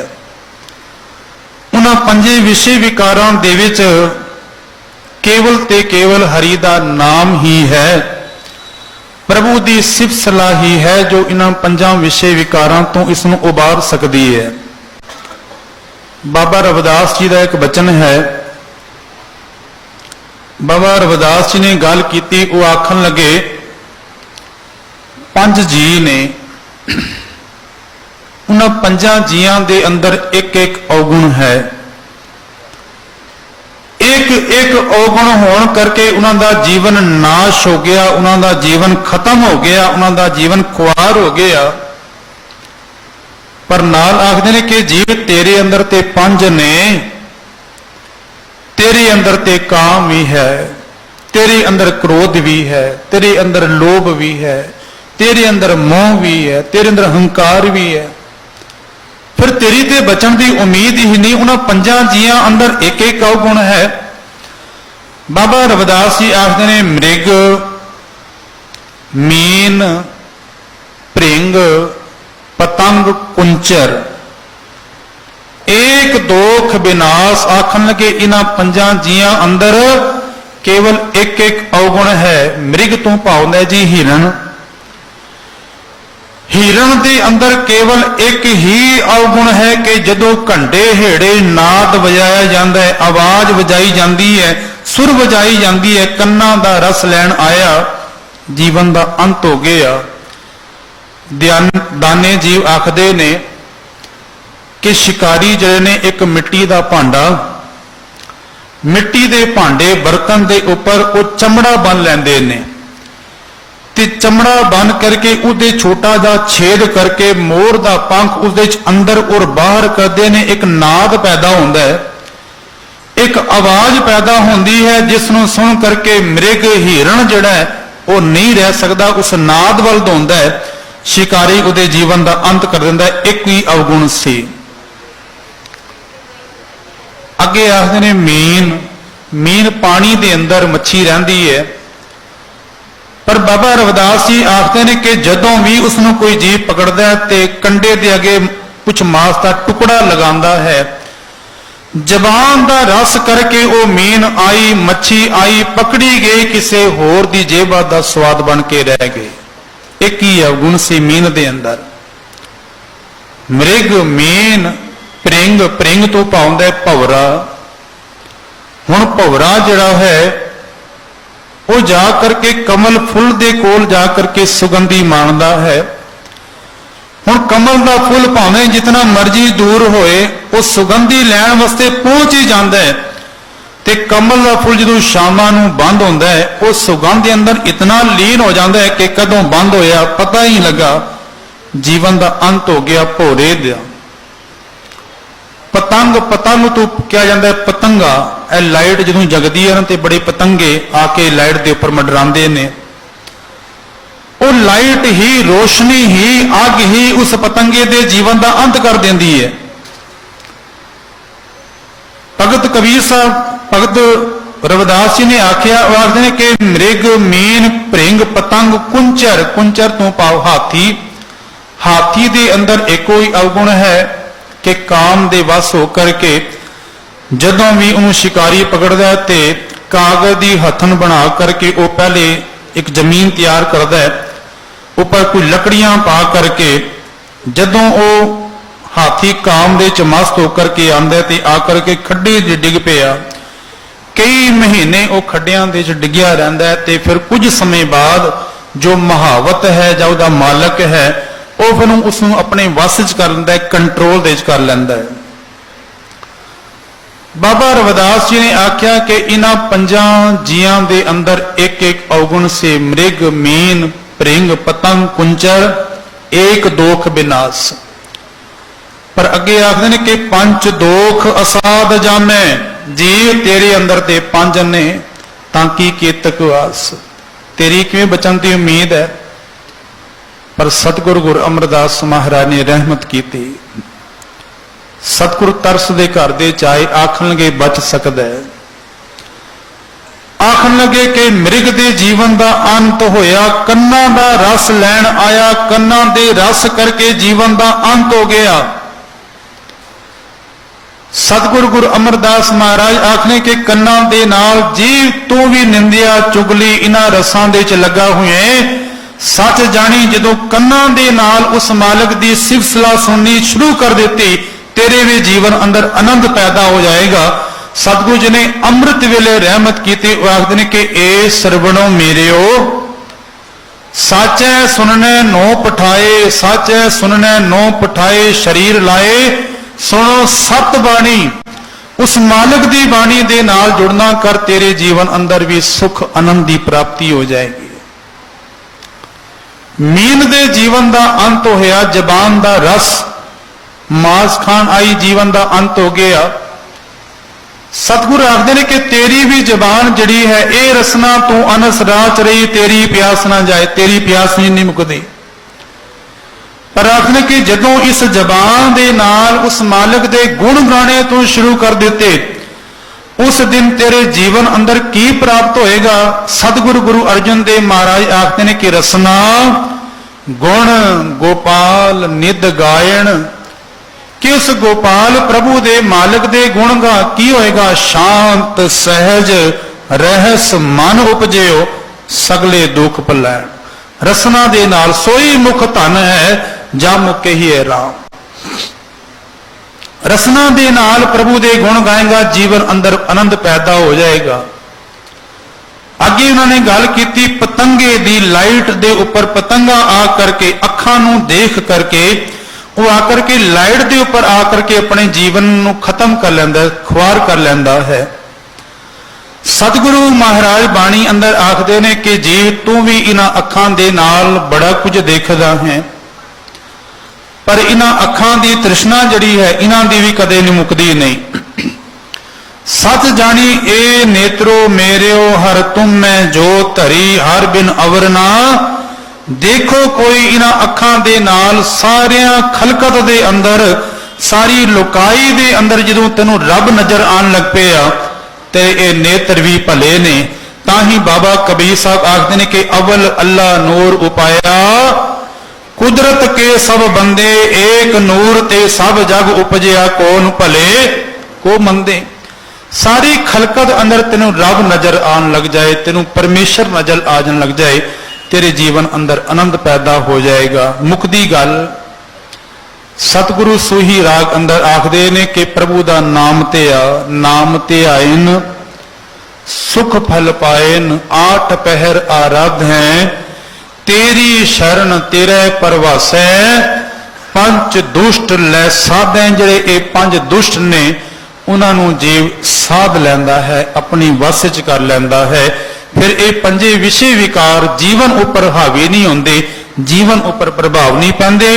ਉਹਨਾਂ ਪੰਜੇ ਵਿਸ਼ੇ ਵਿਕਾਰਾਂ ਦੇ ਵਿੱਚ ਕੇਵਲ ਤੇ ਕੇਵਲ ਹਰੀ ਦਾ ਨਾਮ ਹੀ ਹੈ, ਪ੍ਰਭੂ ਦੀ ਸਿਫਤ ਸਲਾਹ ਹੀ ਹੈ ਜੋ ਇਹਨਾਂ ਪੰਜਾਂ ਵਿਸ਼ੇ ਵਿਕਾਰਾਂ ਤੋਂ ਇਸ ਨੂੰ ਉਬਾਰ ਸਕਦੀ ਹੈ। ਬਾਬਾ ਰਵਿਦਾਸ ਜੀ ਦਾ ਇੱਕ ਬਚਨ ਹੈ। ਬਾਬਾ ਰਵਿਦਾਸ ਜੀ ਨੇ ਗੱਲ ਕੀਤੀ, ਉਹ ਆਖਣ ਲੱਗੇ ਪੰਜ ਜੀ ਨੇ, ਉਹਨਾਂ ਪੰਜਾਂ ਜੀਆਂ ਦੇ ਅੰਦਰ ਇੱਕ ਇੱਕ ਔਗੁਣ ਹੈ। ਇੱਕ ਇੱਕ ਔਗੁਣ ਹੋਣ ਕਰਕੇ ਉਹਨਾਂ ਦਾ ਜੀਵਨ ਨਾਸ਼ ਹੋ ਗਿਆ, ਉਹਨਾਂ ਦਾ ਜੀਵਨ ਖਤਮ ਹੋ ਗਿਆ, ਉਹਨਾਂ ਦਾ ਜੀਵਨ ਖੁਆਰ ਹੋ ਗਿਆ। ਪਰ ਨਾਲ ਆਖਦੇ ਨੇ ਕਿ ਜੀਵ ਤੇਰੇ ਅੰਦਰ ਤੇ ਪੰਜ ਨੇ, ਤੇਰੇ ਅੰਦਰ ਤੇ ਕਾਮ ਵੀ ਹੈ, ਤੇਰੇ ਅੰਦਰ ਕ੍ਰੋਧ ਵੀ ਹੈ, ਤੇਰੇ ਅੰਦਰ ਲੋਭ ਵੀ ਹੈ, ਤੇਰੇ ਅੰਦਰ ਮੋਹ ਵੀ ਹੈ, ਤੇਰੇ ਅੰਦਰ ਹੰਕਾਰ ਵੀ ਹੈ। ਫਿਰ ਤੇਰੀ ਤੇ ਬਚਣ ਦੀ ਉਮੀਦ ਹੀ ਨਹੀਂ। ਉਹਨਾਂ ਪੰਜਾਂ ਜੀਆਂ ਅੰਦਰ ਇੱਕ ਇੱਕ ਔਗੁਣ ਹੈ। ਬਾਬਾ ਰਵਿਦਾਸ ਜੀ ਆਖਦੇ ਨੇ ਮ੍ਰਿਗ, ਮੀਨ, ਭ੍ਰਿੰਗ, ਪਤੰਗ, ਕੁੰਚਰ, ਏਕ ਦੋਖ ਵਿਨਾਸ਼। ਆਖਣ ਲੱਗੇ ਇਹਨਾਂ ਪੰਜਾਂ ਜੀਆਂ ਅੰਦਰ ਕੇਵਲ ਇੱਕ ਇੱਕ ਔਗੁਣ ਹੈ। ਮ੍ਰਿਗ ਤੋਂ ਭਾਵਨਾ ਜੀ ਹਿਰਨ। ਹਿਰਨ ਦੇ ਅੰਦਰ ਕੇਵਲ ਇੱਕ ਹੀ ਔਗੁਣ ਹੈ ਕਿ ਜਦੋਂ ਘੰਟੇ ਹੇੜੇ ਨਾਦ ਵਜਾਇਆ ਜਾਂਦਾ ਹੈ, ਆਵਾਜ਼ ਵਜਾਈ ਜਾਂਦੀ ਹੈ, ਸੁਰ ਵਜਾਈ ਜਾਂਦੀ ਹੈ, ਕੰਨਾਂ ਦਾ ਰਸ ਲੈਣ ਆਇਆ, ਜੀਵਨ ਦਾ ਅੰਤ ਹੋ ਗਿਆ। ਦਾਨੇ ਜੀਵ ਆਖਦੇ ਨੇ ਕਿ ਸ਼ਿਕਾਰੀ ਜਿਹੜੇ ਨੇ ਇੱਕ ਮਿੱਟੀ ਦਾ ਭਾਂਡਾ, ਮਿੱਟੀ ਦੇ ਭਾਂਡੇ ਬਰਤਨ ਦੇ ਉੱਪਰ ਉਹ ਚਮੜਾ ਬੰਨ ਲੈਂਦੇ ਨੇ ਤੇ ਚਮੜਾ ਬੰਨ ਕਰਕੇ ਉਹਦੇ ਛੋਟਾ ਜਿਹਾ ਛੇਦ ਕਰਕੇ ਮੋਰ ਦਾ ਪੰਖ ਉਹਦੇ ਚ ਅੰਦਰ ਔਰ ਬਾਹਰ ਕਰਦੇ ਨੇ। ਇੱਕ ਨਾਦ ਪੈਦਾ ਹੁੰਦਾ ਹੈ, ਇੱਕ ਆਵਾਜ਼ ਪੈਦਾ ਹੁੰਦੀ ਹੈ ਜਿਸ ਨੂੰ ਸੁਣ ਕਰਕੇ ਮ੍ਰਿਗ ਹਿਰਨ ਜਿਹੜਾ ਹੈ ਉਹ ਨਹੀਂ ਰਹਿ ਸਕਦਾ, ਉਸ ਨਾਦ ਵੱਲ ਦੌੜਦਾ ਹੈ। ਸ਼ਿਕਾਰੀ ਉਹਦੇ ਜੀਵਨ ਦਾ ਅੰਤ ਕਰ ਦਿੰਦਾ ਹੈ। ਇੱਕ ਹੀ ਅਵਗੁਣ ਸੀ। ਅੱਗੇ ਆਖਦੇ ਨੇ ਮੀਨ ਪਾਣੀ ਦੇ ਅੰਦਰ ਮੱਛੀ ਰਹਿੰਦੀ ਹੈ, ਪਰ ਬਾਬਾ ਰਵਿਦਾਸ ਜੀ ਆਖਦੇ ਨੇ ਕਿ ਜਦੋਂ ਵੀ ਉਸ ਨੂੰ ਕੋਈ ਜੀਵ ਪਕੜਦਾ ਤੇ ਕੰਡੇ ਦੇ ਅੱਗੇ ਕੁਝ ਮਾਸ ਦਾ ਟੁਕੜਾ ਲਗਾਉਂਦਾ ਹੈ, ਜ਼ਬਾਨ ਦਾ ਰਸ ਕਰਕੇ ਉਹ ਮੀਨ ਆਈ, ਮੱਛੀ ਆਈ, ਪਕੜੀ ਗਈ, ਕਿਸੇ ਹੋਰ ਦੀ ਜੇਬਾ ਦਾ ਸਵਾਦ ਬਣ ਕੇ ਰਹਿ ਗਈ। ਇੱਕ ਹੀ ਅਵਗੁਣ ਸੀ ਮੀਨ ਦੇ ਅੰਦਰ। ਮ੍ਰਿਗ, ਮੀਨ, ਭ੍ਰਿੰਗ ਤੋਂ ਪਾਉਂਦਾ ਭਵਰਾ। ਹੁਣ ਭਵਰਾ ਜਿਹੜਾ ਹੈ ਉਹ ਜਾ ਕਰਕੇ ਕਮਲ ਫੁੱਲ ਦੇ ਕੋਲ ਜਾ ਕਰਕੇ ਸੁਗੰਧੀ ਮਾਣਦਾ ਹੈ। ਹੁਣ ਕਮਲ ਦਾ ਫੁੱਲ ਭਾਵੇਂ ਜਿਤਨਾ ਮਰਜ਼ੀ ਦੂਰ ਹੋਏ ਉਹ ਸੁਗੰਧੀ ਲੈਣ ਵਾਸਤੇ ਪਹੁੰਚ ਹੀ ਜਾਂਦਾ ਹੈ, ਤੇ ਕਮਲ ਦਾ ਫੁੱਲ ਜਦੋਂ ਸ਼ਾਮਾਂ ਨੂੰ ਬੰਦ ਹੁੰਦਾ ਹੈ ਉਹ ਸੁਗੰਧ ਦੇ ਅੰਦਰ ਇਤਨਾ ਲੀਨ ਹੋ ਜਾਂਦਾ ਹੈ ਕਿ ਕਦੋਂ ਬੰਦ ਹੋਇਆ ਪਤਾ ਹੀ ਨਹੀਂ ਲੱਗਾ। ਜੀਵਨ ਦਾ ਅੰਤ ਹੋ ਗਿਆ ਭੋਰੇ ਦਾ। ਪਤੰਗ ਤੋਂ ਕਿਹਾ ਜਾਂਦਾ ਹੈ ਪਤੰਗਾ। ਇਹ ਲਾਈਟ ਜਦੋਂ ਜਗਦੀ ਹੈ ਤੇ ਬੜੇ ਪਤੰਗੇ ਆ ਕੇ ਲਾਈਟ ਦੇ ਉੱਪਰ ਮੰਡਰਾਉਂਦੇ ਨੇ। ਉਹ ਲਾਈਟ ਹੀ, ਰੋਸ਼ਨੀ ਹੀ, ਅੱਗ ਹੀ ਉਸ ਪਤੰਗੇ ਦੇ ਜੀਵਨ ਦਾ ਅੰਤ ਕਰ ਦਿੰਦੀ ਹੈ। ਭਗਤ ਕਬੀਰ ਸਾਹਿਬ, ਭਗਤ ਰਵਿਦਾਸ ਜੀ ਨੇ ਆਖਿਆ, ਉਹ ਆਖਦੇ ਨੇ ਕਿ ਮ੍ਰਿਗ, ਮੀਨ, ਭ੍ਰਿੰਗ, ਪਤੰਗ, ਕੁੰਚਰ ਤੋਂ ਭਾਵ ਹਾਥੀ ਦੇ ਅੰਦਰ ਇੱਕੋ ਹੀ ਅਵਗੁਣ ਹੈ ਕਿ ਕਾਮ ਦੇ ਵਸ ਹੋ ਕਰਕੇ ਜਦੋਂ ਵੀ ਉਹਨੂੰ ਸ਼ਿਕਾਰੀ ਪਕੜਦਾ ਤੇ ਕਾਗਜ਼ ਦੀ ਹੱਥਨ ਬਣਾ ਕਰਕੇ ਉਹ ਪਹਿਲੇ ਇੱਕ ਜ਼ਮੀਨ ਤਿਆਰ ਕਰਦਾ ਹੈ, ਉੱਪਰ ਕੋਈ ਲੱਕੜੀਆਂ ਪਾ ਕਰਕੇ ਜਦੋਂ ਉਹ ਹਾਥੀ ਕਾਮ ਦੇ ਚ ਮਸਤ ਹੋ ਕਰਕੇ ਆਉਂਦਾ ਤੇ ਆ ਕਰਕੇ ਖੱਡੇ ਦੇ ਡਿੱਗ ਪਿਆ। ਕਈ ਮਹੀਨੇ ਉਹ ਖੱਡਿਆਂ ਦੇ ਚ ਡਿੱਗਿਆ ਰਹਿੰਦਾ ਤੇ ਫਿਰ ਕੁਝ ਸਮੇਂ ਬਾਅਦ ਜੋ ਮਹਾਵਤ ਹੈ ਜਾਂ ਉਹਦਾ ਮਾਲਕ ਹੈ ਉਹ ਫਿਰ ਉਸ ਨੂੰ ਆਪਣੇ ਵਸ ਚ ਕਰ ਲੈਂਦਾ ਹੈ, ਕੰਟਰੋਲ ਦੇ ਚ ਕਰ ਲੈਂਦਾ ਹੈ। ਬਾਬਾ ਰਵਿਦਾਸ ਜੀ ਨੇ ਆਖਿਆ ਕਿ ਇਹਨਾਂ ਪੰਜਾਂ ਜੀਆਂ ਦੇ ਅੰਦਰ ਇੱਕ ਇੱਕ ਅਵਗੁਣ ਸੇ। ਮ੍ਰਿਗ, ਮੀਨ, ਭ੍ਰਿੰਗ, ਪਤੰਗ, ਕੁੰਚਰ, ਏਕ ਦੋਖ ਬਿਨਾਸ਼। ਪਰ ਅੱਗੇ ਆਖਦੇ ਨੇ ਕਿ ਪੰਜ ਦੋਖ ਅਸਾਧ ਜਾਣੈ, ਜੀਵ ਤੇਰੇ ਅੰਦਰ ਤੇ ਪੰਜ ਨੇ ਤਾਂ ਕੀ ਕੇਤਕ ਵਾਸ। ਤੇਰੀ ਕਿਵੇਂ ਬਚਣ ਦੀ ਉਮੀਦ ਹੈ? ਪਰ ਸਤਿਗੁਰੂ ਗੁਰੂ ਅਮਰਦਾਸ ਮਹਾਰਾਜ ਨੇ ਰਹਿਮਤ ਕੀਤੀ। ਸਤਿਗੁਰ ਤਰਸ ਦੇ ਘਰ ਦੇ ਚਾਏ ਆਖਣ ਲਗੇ ਬਚ ਸਕਦਾ ਹੈ। ਆਖਣ ਲੱਗੇ ਕਿ ਮ੍ਰਿਗ ਦੇ ਜੀਵਨ ਦਾ ਅੰਤ ਹੋਇਆ, ਕੰਨਾਂ ਦਾ ਰਸ ਲੈਣ ਆਇਆ, ਕੰਨਾਂ ਦੇ ਰਸ ਕਰਕੇ ਜੀਵਨ ਦਾ ਅੰਤ ਹੋ ਗਿਆ। ਸਤਿਗੁਰੂ ਗੁਰੂ ਅਮਰਦਾਸ ਮਹਾਰਾਜ ਆਖਣੇ ਕਿ ਕੰਨਾਂ ਦੇ ਨਾਲ ਜੀਵ ਤੂੰ ਵੀ ਨਿੰਦਿਆ ਚੁਗਲੀ ਇਹਨਾਂ ਰਸਾਂ ਦੇ ਚ ਲੱਗਾ ਹੋਏ। ਸੱਚ ਜਾਣੀ ਜਦੋਂ ਕੰਨਾਂ ਦੇ ਨਾਲ ਉਸ ਮਾਲਕ ਦੀ ਸਿਫਤ ਸਲਾਹ ਸੁਣਨੀ ਸ਼ੁਰੂ ਕਰ ਦਿੱਤੀ ਤੇਰੇ ਵੀ ਜੀਵਨ ਅੰਦਰ ਆਨੰਦ ਪੈਦਾ ਹੋ ਜਾਏਗਾ। ਸਤਿਗੁਰੂ ਜੀ ਨੇ ਅੰਮ੍ਰਿਤ ਵੇਲੇ ਰਹਿਮਤ ਕੀਤੀ। ਉਹ ਆਖਦੇ ਨੇ ਕਿ ਏ ਸਰਵਣੋ ਮੇਰਿਓ, ਸਾਚੈ ਸੁਣਨੈ ਨੋ ਪਠਾਏ, ਸਾਚੈ ਸੁਣਨੈ ਨੋ ਪਠਾਏ, ਸ਼ਰੀਰ ਲਾਏ ਸੁਣੋ ਸਤ ਬਾਣੀ। ਉਸ ਮਾਲਕ ਦੀ ਬਾਣੀ ਦੇ ਨਾਲ ਜੁੜਨਾ ਕਰ, ਤੇਰੇ ਜੀਵਨ ਅੰਦਰ ਵੀ ਸੁਖ ਆਨੰਦ ਦੀ ਪ੍ਰਾਪਤੀ ਹੋ ਜਾਏਗੀ। ਮੀਨ ਦੇ ਜੀਵਨ ਦਾ ਅੰਤ ਹੋਇਆ, ਜ਼ਬਾਨ ਦਾ ਰਸ ਮਾਸ ਖਾਣ ਆਈ, ਜੀਵਨ ਦਾ ਅੰਤ ਹੋ ਗਿਆ। ਸਤਿਗੁਰੂ ਆਖਦੇ ਨੇ ਕਿ ਤੇਰੀ ਵੀ ਜ਼ਬਾਨ ਜਿਹੜੀ ਹੈ ਇਹ ਰਸਨਾ ਤੂੰ ਅਨਸ ਰਾਚ ਰਹੀ, ਤੇਰੀ ਪਿਆਸ ਨਾ ਜਾਏ, ਤੇਰੀ ਪਿਆਸ ਨਹੀਂ ਮੁੱਕਦੀ। ਪਰ ਆਖਦੇ ਕਿ ਜਦੋਂ ਇਸ ਜ਼ਬਾਨ ਦੇ ਨਾਲ ਉਸ ਮਾਲਕ ਦੇ ਗੁਣ ਗਾਣੇ ਤੋਂ ਸ਼ੁਰੂ ਕਰ ਦਿੱਤੇ, ਉਸ ਦਿਨ ਤੇਰੇ ਜੀਵਨ ਅੰਦਰ ਕੀ ਪ੍ਰਾਪਤ ਹੋਏਗਾ? ਸਤਿਗੁਰੂ ਗੁਰੂ ਅਰਜਨ ਦੇਵ ਮਹਾਰਾਜ ਆਖਦੇ ਨੇ ਕਿ ਰਸਨਾ ਗੁਣ ਗੋਪਾਲ ਨਿਧ ਗਾਇਣ, ਕਿ ਉਸ ਗੋਪਾਲ ਪ੍ਰਭੂ ਦੇ ਮਾਲਕ ਦੇ ਗੁਣ ਗਾ ਕੀ ਹੋਏਗਾ? ਸ਼ਾਂਤ ਸਹਿਜ ਰਹਿਸ ਮਨ ਉਪਜਿਓ, ਸਗਲੇ ਦੁੱਖ ਭੁਲਾਣ। ਰਸਨਾ ਦੇ ਨਾਲ ਸੋਈ ਮੁਖ ਧਨ ਹੈ ਜਾਂ ਮੁਕੇ ਹੀ ਹੈ ਰਾਮ। ਰਸਨਾ ਦੇ ਨਾਲ ਪ੍ਰਭੂ ਦੇ ਗੁਣ ਗਾਏਗਾ, ਜੀਵਨ ਅੰਦਰ ਆਨੰਦ ਪੈਦਾ ਹੋ ਜਾਏਗਾ। ਅੱਗੇ ਉਹਨਾਂ ਨੇ ਗੱਲ ਕੀਤੀ ਪਤੰਗੇ ਦੀ ਲਾਈਟ ਦੇ ਉੱਪਰ ਪਤੰਗਾ ਆ ਕਰਕੇ ਅੱਖਾਂ ਨੂੰ ਦੇਖ ਕਰਕੇ ਉਹ ਆ ਕਰਕੇ ਲਾਈਟ ਦੇ ਉੱਪਰ ਆ ਕਰਕੇ ਆਪਣੇ ਜੀਵਨ ਨੂੰ ਖਤਮ ਕਰ ਲੈਂਦਾ, ਖੁਆਰ ਕਰ ਲੈਂਦਾ ਹੈ। ਸਤਿਗੁਰੂ ਮਹਾਰਾਜ ਬਾਣੀ ਅੰਦਰ ਆਖਦੇ ਨੇ ਕਿ ਜੀਵ ਤੂੰ ਵੀ ਇਹਨਾਂ ਅੱਖਾਂ ਦੇ ਨਾਲ ਬੜਾ ਕੁਝ ਦੇਖਦਾ ਹੈ, ਪਰ ਇਹਨਾਂ ਅੱਖਾਂ ਦੀ ਤ੍ਰਿਸ਼ਨਾ ਜਿਹੜੀ ਹੈ ਇਹਨਾਂ ਦੀ ਵੀ ਕਦੇ ਨਹੀਂ ਮੁੱਕਦੀ ਨਹੀਂ। ਸਤ ਜਾਣੀ ਏ ਨੇਤਰੋ ਮੇਰਿਓ ਹਰ ਤੁਮ ਮੈਂ ਜੋ ਧਰੀ ਹਰ ਬਿਨ ਅਵਰ ਨਾ ਦੇਖੋ ਕੋਈ। ਇਹਨਾਂ ਅੱਖਾਂ ਦੇ ਨਾਲ ਸਾਰਿਆਂ ਖਲਕਤ ਦੇ ਅੰਦਰ, ਸਾਰੀ ਲੋਕਾਈ ਦੇ ਅੰਦਰ ਜਦੋਂ ਤੈਨੂੰ ਰੱਬ ਨਜ਼ਰ ਆਉਣ ਲੱਗ ਪਿਆ ਤੇ ਇਹ ਨੇਤਰ ਵੀ ਭਲੇ ਨੇ। ਤਾਂ ਹੀ ਬਾਬਾ ਕਬੀਰ ਸਾਹਿਬ ਆਖਦੇ ਨੇ ਕਿ ਅਵਲ ਅੱਲਾ ਨੂਰ ਉਪਾਇਆ ਕੁਦਰਤ ਕੇ ਸਭ ਬੰਦੇ ਏਕ ਨੂਰ ਤੇ ਸਭ ਜਗ ਉਪਜਿਆ ਕੋਨ ਭਲੇ ਕੋ ਮੰਦੇ। ਸਾਰੀ ਖਲਕਤ ਅੰਦਰ ਤੈਨੂੰ ਰੱਬ ਨਜ਼ਰ ਆਉਣ ਲੱਗ ਜਾਏ, ਤੈਨੂੰ ਪਰਮੇਸ਼ਰ ਨਜ਼ਰ ਆ ਜਾਣ ਲੱਗ ਜਾਏ, ਤੇਰੇ ਜੀਵਨ ਅੰਦਰ ਆਨੰਦ ਪੈਦਾ ਹੋ ਜਾਏਗਾ। ਮੁਕਦੀ ਗੱਲ ਸਤਿਗੁਰੂ ਸੂਹੀ ਰਾਗ ਅੰਦਰ ਆਖਦੇ ਨੇ ਕਿ ਪ੍ਰਭੂ ਦਾ ਨਾਮ ਧਿਆ, ਨਾਮ ਧਿਆਇਨ ਸੁਖ ਫਲ ਪਾਇਨ, ਆਠ ਪਹਿਰ ਆਰਾਧ ਹੈ ਤੇਰੀ ਸ਼ਰਨ ਤੇਰੇ ਪਰਵਾਸੈ, ਪੰਜ ਦੁਸ਼ਟ ਲੈ ਸਾਧੇ। ਜਿਹੜੇ ਇਹ ਪੰਜ ਦੁਸ਼ਟ ਨੇ ਉਹਨਾਂ ਨੂੰ ਜੀਵ ਸਾਧ ਲੈਂਦਾ ਹੈ, ਆਪਣੀ ਵਸ ਚ ਕਰ ਲੈਂਦਾ ਹੈ। ਫਿਰ ਇਹ ਪੰਜੇ ਵਿਸ਼ੇ ਵਿਕਾਰ ਜੀਵਨ ਉੱਪਰ ਹਾਵੀ ਨਹੀਂ ਹੁੰਦੇ, ਜੀਵਨ ਉੱਪਰ ਪ੍ਰਭਾਵ ਨਹੀਂ ਪੈਂਦੇ।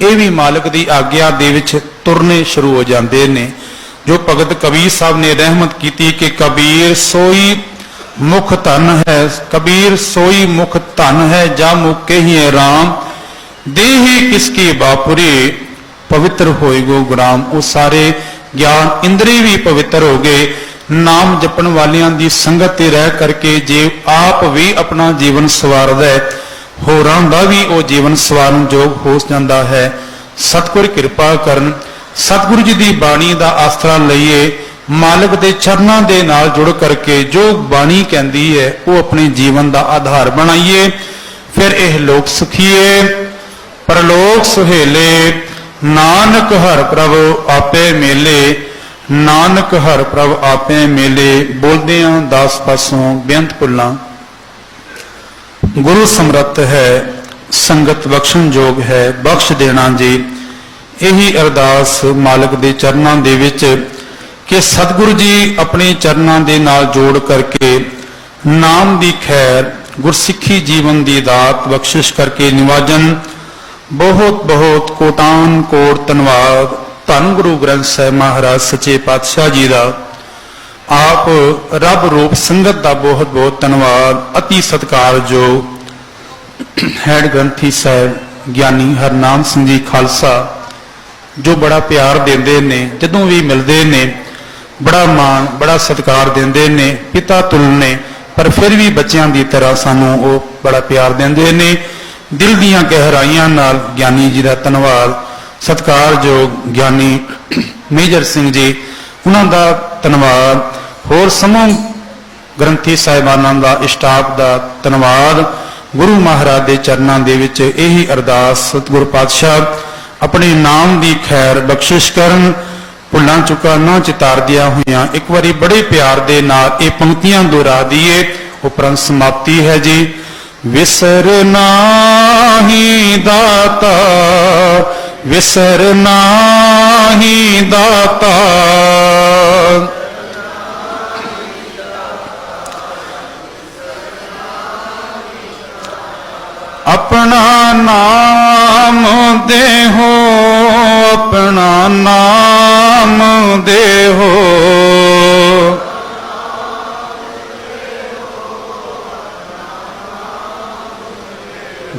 ਇਹ ਵੀ ਮਾਲਕ ਦੀ ਆਗਿਆ ਦੇ ਵਿੱਚ ਤੁਰਨੇ ਸ਼ੁਰੂ ਹੋ ਜਾਂਦੇ ਨੇ। ਜੋ ਭਗਤ ਕਬੀਰ ਸਾਹਿਬ ਨੇ ਰਹਿਮਤ ਕੀਤੀ ਕਿ ਕਬੀਰ ਸੋਈ ਮੁਖ ਧਨ ਹੈ, ਕਬੀਰ ਸੋਈ ਮੁਖ ਧਨ ਹੈ ਜਾ ਮੁਕੇ ਹੀ ਰਾਮ, ਦੇਹੀ ਕਿਸਕੀ ਬਾਪੁਰੇ ਪਵਿੱਤਰ ਹੋਏ ਗੋ ਗੁਲਾਮ। ਉਹ ਸਾਰੇ ਗਿਆਨ ਇੰਦਰੀ ਵੀ ਪਵਿੱਤਰ ਹੋ ਗਏ। ਨਾਮ ਜਪਣ ਵਾਲਿਆਂ ਦੀ ਸੰਗਤ ਤੇ ਰਹਿ ਕਰਕੇ ਜੇ ਆਪ ਵੀ ਆਪਣਾ ਜੀਵਨ ਸਵਾਰਦਾ ਹੈ, ਹੋਰਾਂ ਦਾ ਵੀ ਉਹ ਜੀਵਨ ਸਵਾਰਨ ਯੋਗ ਹੋ ਜਾਂਦਾ ਹੈ। ਸਤਿਗੁਰ ਕਿਰਪਾ ਕਰਨ, ਸਤਿਗੁਰੂ ਜੀ ਦੀ ਬਾਣੀ ਦਾ ਆਸਰਾ ਲਈਏ, ਮਾਲਕ ਦੇ ਚਰਨਾਂ ਦੇ ਨਾਲ ਜੁੜ ਕਰਕੇ ਜੋ ਬਾਣੀ ਕਹਿੰਦੀ ਹੈ ਉਹ ਆਪਣੇ ਜੀਵਨ ਦਾ ਆਧਾਰ ਬਣਾਈਏ। ਫਿਰ ਇਹ ਲੋਕ ਸੁਖੀਏ ਪਰਲੋਕ ਸੁਹੇਲੇ, ਨਾਨਕ ਹਰਿ ਪ੍ਰਭ ਆਪੇ ਮੇਲੇ, ਨਾਨਕ ਹਰਿ ਪ੍ਰਭ ਆਪੇ ਮੇਲੇ। ਬੋਲਦਿਆਂ 10 ਪਾਸੋਂ ਬੇਅੰਤ ਭੁੱਲਾਂ। ਗੁਰੂ ਸਮਰੱਥ ਹੈ, ਸੰਗਤ ਬਖਸ਼ਣ ਯੋਗ ਹੈ, ਬਖਸ਼ ਦੇਣਾ ਜੀ। ਇਹੀ ਅਰਦਾਸ ਮਾਲਕ ਦੇ ਚਰਨਾਂ ਦੇ ਵਿੱਚ ਕਿ ਸਤਿਗੁਰੂ ਜੀ ਆਪਣੇ ਚਰਨਾਂ ਦੇ ਨਾਲ ਜੋੜ ਕਰਕੇ ਨਾਮ ਦੀ ਖੈਰ, ਗੁਰਸਿੱਖੀ ਜੀਵਨ ਦੀ ਦਾਤ ਬਖਸ਼ਿਸ਼ ਕਰਕੇ ਨਿਵਾਜਨ। ਬਹੁਤ ਬਹੁਤ ਕੋਟਾਨ ਕੋਟ ਧੰਨਵਾਦ ਧੰਨ ਗੁਰੂ ਗ੍ਰੰਥ ਸਾਹਿਬ ਮਹਾਰਾਜ ਸੱਚੇ ਪਾਤਸ਼ਾਹ ਜੀ ਦਾ। ਆਪ ਰੱਬ ਰੂਪ ਸੰਗਤ ਦਾ ਬਹੁਤ ਬਹੁਤ ਧੰਨਵਾਦ। ਅਤੀ ਸਤਿਕਾਰਯੋਗ ਹੈਡ ਗ੍ਰੰਥੀ ਸਾਹਿਬ ਗਿਆਨੀ ਹਰਨਾਮ ਸਿੰਘ ਜੀ ਖਾਲਸਾ, ਜੋ ਬੜਾ ਪਿਆਰ ਦਿੰਦੇ ਨੇ, ਜਦੋਂ ਵੀ ਮਿਲਦੇ ਨੇ ਬੜਾ ਮਾਣ ਬੜਾ ਸਤਿਕਾਰ ਦਿੰਦੇ ਨੇ, ਪਿਤਾ ਤੁਲ ਨੇ, ਪਰ ਫਿਰ ਵੀ ਬੱਚਿਆਂ ਦੀ ਤਰ੍ਹਾਂ ਸਾਨੂੰ ਉਹ ਬੜਾ ਪਿਆਰ ਦਿੰਦੇ ਨੇ। ਦਿਲ ਦੀਆਂ ਗਹਿਰਾਈਆਂ ਨਾਲ ਗਿਆਨੀ ਜੀ ਦਾ ਧੰਨਵਾਦ। ਸਤਿਕਾਰਯੋਗ ਗਿਆਨੀ ਮੇਜਰ ਸਿੰਘ ਜੀ, ਉਹਨਾਂ ਦਾ ਧੰਨਵਾਦ। ਹੋਰ ਸਮੂਹ ਗ੍ਰੰਥੀ ਸਾਹਿਬਾਨਾਂ ਦਾ, ਸਟਾਫ ਦਾ ਧੰਨਵਾਦ। ਗੁਰੂ ਮਹਾਰਾਜ ਦੇ ਚਰਨਾਂ ਦੇ ਵਿੱਚ ਇਹੀ ਅਰਦਾਸ ਸਤਿਗੁਰ ਪਾਤਸ਼ਾਹ ਆਪਣੇ ਨਾਮ ਦੀ ਖੈਰ ਬਖਸ਼ਿਸ਼ ਕਰਨ। ਭੁੱਲਾਂ ਚੁੱਕਾ ਨਾ ਚਿਤਾਰਦਿਆਂ ਹੋਇਆਂ ਇੱਕ ਵਾਰੀ ਬੜੇ ਪਿਆਰ ਦੇ ਨਾਲ ਇਹ ਪੰਕਤੀਆਂ ਦੁਹਰਾ ਦਈਏ, ਉਪਰੰਤ ਸਮਾਪਤੀ ਹੈ ਜੀ। ਵਿਸਰ ਨਾਹੀ ਦਾਤਾ, ਵਿਸਰ ਨਾਹੀ ਦਾਤਾ, ਆਪਣਾ ਨਾਮ ਦੇਹੋ, ਆਪਣਾ ਨਾਮ ਦੇਹੋ,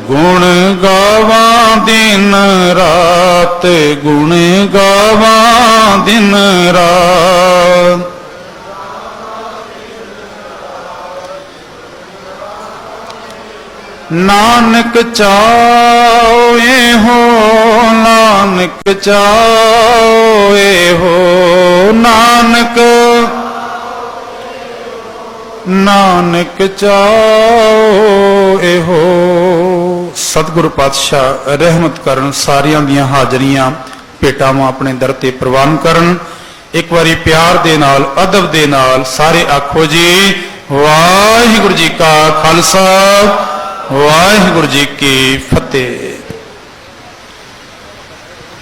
ਗੁਣ ਗਾਵਾਂ ਦਿਨ ਰਾਤ, ਗੁਣ ਗਾਵਾਂ ਦਿਨ ਰਾਤ। ਨਾਨਕ ਚਾਹੇ ਹੋ, ਨਾਨਕ ਚਾਹੇ ਹੋ, ਨਾਨਕ ਨਾਨਕ ਚਾਹੇ ਹੋ। ਸਤਿਗੁਰੂ ਪਾਤਸ਼ਾਹ ਰਹਿਮਤ ਕਰਨ, ਸਾਰਿਆਂ ਦੀਆਂ ਹਾਜ਼ਰੀਆਂ ਭੇਟਾਵਾਂ ਆਪਣੇ ਦਰ ਤੇ ਪ੍ਰਵਾਨ ਕਰਨ। ਇੱਕ ਵਾਰੀ ਪਿਆਰ ਦੇ ਨਾਲ, ਅਦਬ ਦੇ ਨਾਲ ਸਾਰੇ ਆਖੋ ਜੀ ਵਾਹਿਗੁਰੂ ਜੀ ਕਾ ਖਾਲਸਾ ਵਾਹਿਗੁਰੂ ਜੀ ਕੀ ਫਤਿਹ।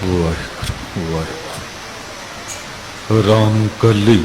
ਵਾਹਿਗੁਰੂ ਵਾਹਿਗੁਰੂ। ਰਾਮ ਕਲੀ